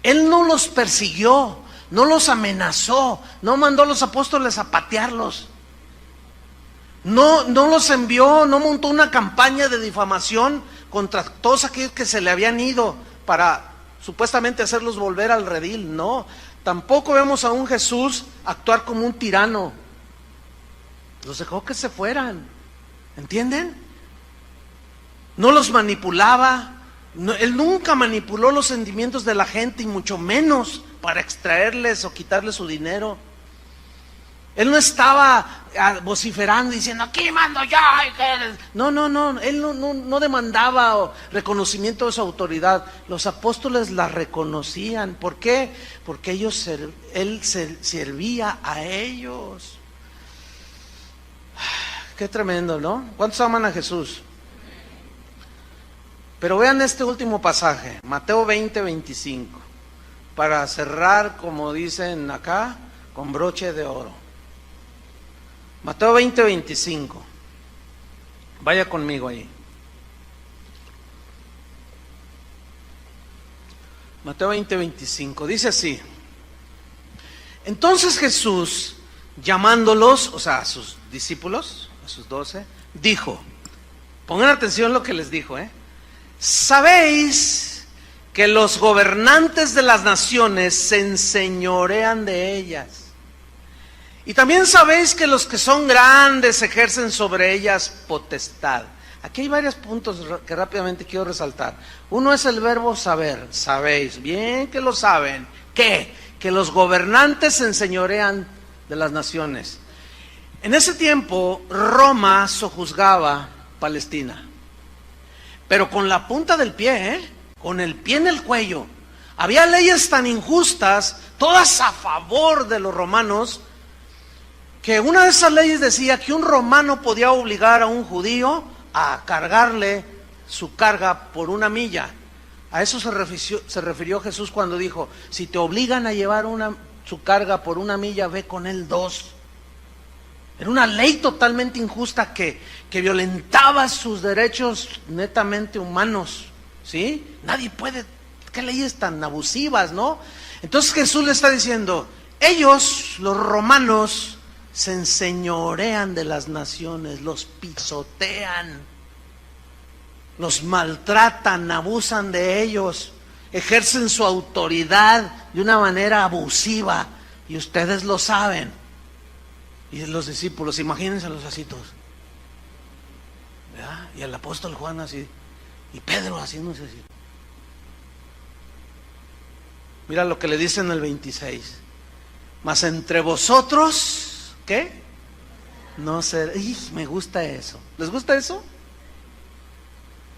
Él no los persiguió, no los amenazó, no mandó a los apóstoles a patearlos, no los envió, no montó una campaña de difamación contra todos aquellos que se le habían ido para supuestamente hacerlos volver al redil. No, tampoco vemos a un Jesús actuar como un tirano. Los dejó que se fueran, ¿entienden? No los manipulaba. Él nunca manipuló los sentimientos de la gente, y mucho menos para extraerles o quitarles su dinero. Él no estaba vociferando diciendo, aquí mando yo. No, Él no demandaba reconocimiento de su autoridad. Los apóstoles la reconocían. ¿Por qué? Porque Él servía a ellos. Qué tremendo, ¿no? ¿Cuántos aman a Jesús? Pero vean este último pasaje, Mateo 20, 25, para cerrar, como dicen acá, con broche de oro. Mateo 20, 25. Vaya conmigo ahí. Mateo 20, 25. Dice así. Entonces Jesús, llamándolos, o sea, a sus discípulos, a sus 12, dijo, pongan atención lo que les dijo, ¿sabéis que los gobernantes de las naciones se enseñorean de ellas? Y también sabéis que los que son grandes ejercen sobre ellas potestad. Aquí hay varios puntos que rápidamente quiero resaltar. Uno es el verbo saber. Sabéis, bien que lo saben. ¿Qué? Que los gobernantes se enseñorean de las naciones. En ese tiempo, Roma sojuzgaba Palestina. Pero con la punta del pie, con el pie en el cuello. Había leyes tan injustas, todas a favor de los romanos, que una de esas leyes decía que un romano podía obligar a un judío a cargarle su carga por 1 milla. A eso se refirió Jesús cuando dijo, si te obligan a llevar su carga por 1 milla, ve con él 2. Era una ley totalmente injusta que violentaba sus derechos netamente humanos, ¿sí? Nadie puede, qué leyes tan abusivas, ¿no? Entonces Jesús le está diciendo, ellos, los romanos, se enseñorean de las naciones, los pisotean, los maltratan, abusan de ellos, ejercen su autoridad de una manera abusiva, y ustedes lo saben. Y los discípulos, imagínense los así todos, ¿verdad? Y el apóstol Juan así, y Pedro haciéndose así. Mira lo que le dice en el 26. Mas entre vosotros, ¿qué? No será. Me gusta eso. ¿Les gusta eso?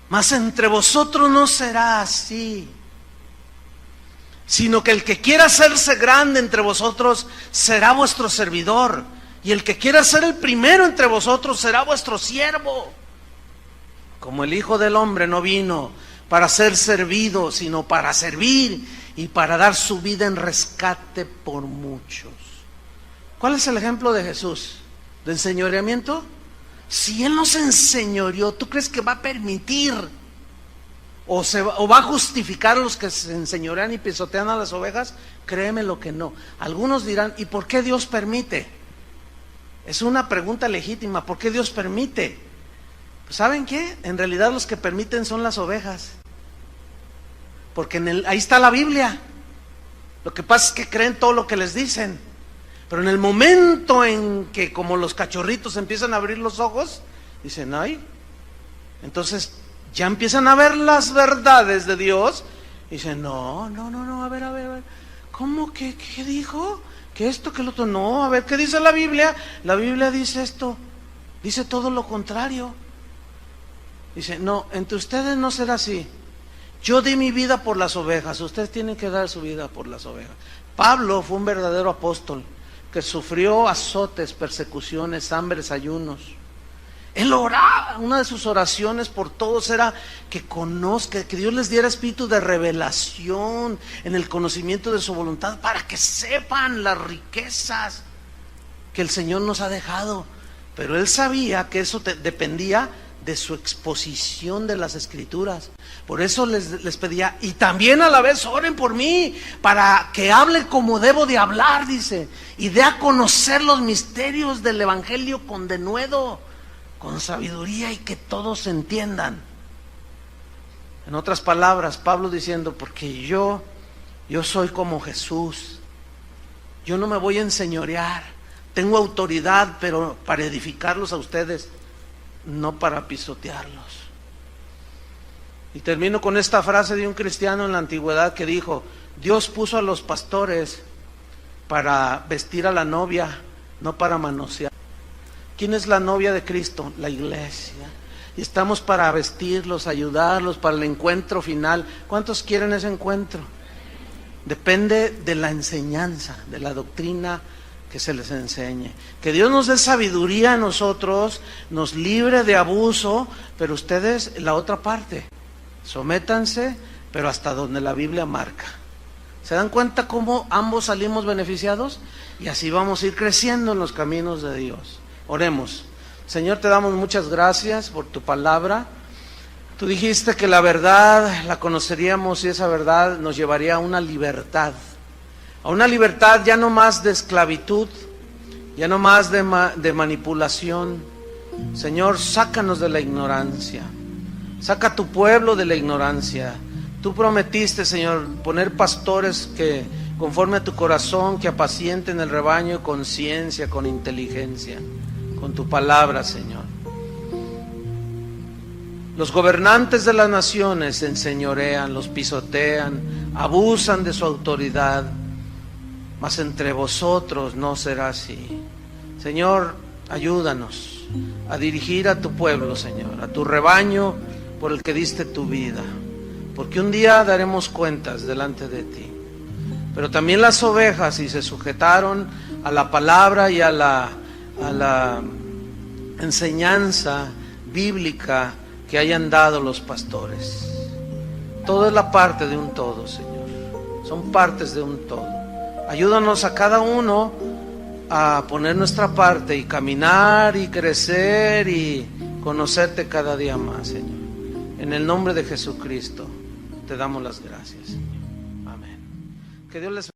Mas entre vosotros no será así, sino que el que quiera hacerse grande entre vosotros será vuestro servidor, y el que quiera ser el primero entre vosotros será vuestro siervo. Como el Hijo del Hombre no vino para ser servido, sino para servir y para dar su vida en rescate por muchos. ¿Cuál es el ejemplo de Jesús? ¿De enseñoreamiento? Si Él no se enseñoreó, ¿tú crees que va a permitir o va a justificar a los que se enseñorean y pisotean a las ovejas? Créeme lo que no. Algunos dirán, ¿y por qué Dios permite? Es una pregunta legítima. ¿Por qué Dios permite? Pues ¿saben qué? En realidad los que permiten son las ovejas. Porque ahí está la Biblia. Lo que pasa es que creen todo lo que les dicen. Pero en el momento en que, como los cachorritos, empiezan a abrir los ojos, dicen, ay, entonces ya empiezan a ver las verdades de Dios. Y dicen, no, a ver. ¿Cómo que qué dijo? ¿Que esto, que lo otro? No, a ver, ¿qué dice la Biblia? La Biblia dice esto, dice todo lo contrario. Dice, no, entre ustedes no será así. Yo di mi vida por las ovejas, ustedes tienen que dar su vida por las ovejas. Pablo fue un verdadero apóstol que sufrió azotes, persecuciones, hambres, ayunos. Él oraba, una de sus oraciones por todos era que Dios les diera espíritu de revelación en el conocimiento de su voluntad, para que sepan las riquezas que el Señor nos ha dejado. Pero él sabía que eso dependía de su exposición de las Escrituras. Por eso les pedía, y también a la vez oren por mí, para que hable como debo de hablar, dice, y dé a conocer los misterios del Evangelio con denuedo, con sabiduría, y que todos entiendan. En otras palabras, Pablo diciendo, porque yo soy como Jesús, yo no me voy a enseñorear, tengo autoridad, pero para edificarlos a ustedes, no para pisotearlos. Y termino con esta frase de un cristiano en la antigüedad que dijo, Dios puso a los pastores para vestir a la novia, no para manosear. ¿Quién es la novia de Cristo? La iglesia. Y estamos para vestirlos, ayudarlos para el encuentro final. ¿Cuántos quieren ese encuentro? Depende de la enseñanza, de la doctrina que se les enseñe. Que Dios nos dé sabiduría a nosotros, nos libre de abuso, pero ustedes, la otra parte, sométanse, pero hasta donde la Biblia marca. ¿Se dan cuenta cómo ambos salimos beneficiados? Y así vamos a ir creciendo en los caminos de Dios. Oremos. Señor, te damos muchas gracias por tu palabra. Tú dijiste que la verdad la conoceríamos y esa verdad nos llevaría a una libertad ya no más de esclavitud, ya no más de manipulación. Señor, sácanos de la ignorancia, saca a tu pueblo de la ignorancia. Tú prometiste, Señor, poner pastores conforme a tu corazón, que apacienten el rebaño con ciencia, con inteligencia, con tu palabra, Señor. Los gobernantes de las naciones se enseñorean, los pisotean, abusan de su autoridad, mas entre vosotros no será así. Señor, ayúdanos a dirigir a tu pueblo, Señor, a tu rebaño por el que diste tu vida, porque un día daremos cuentas delante de ti. Pero también las ovejas, si se sujetaron a la palabra y a la enseñanza bíblica que hayan dado los pastores. Todo es la parte de un todo, Señor. Son partes de un todo. Ayúdanos a cada uno a poner nuestra parte y caminar y crecer y conocerte cada día más, Señor. En el nombre de Jesucristo te damos las gracias. Amén. Que Dios les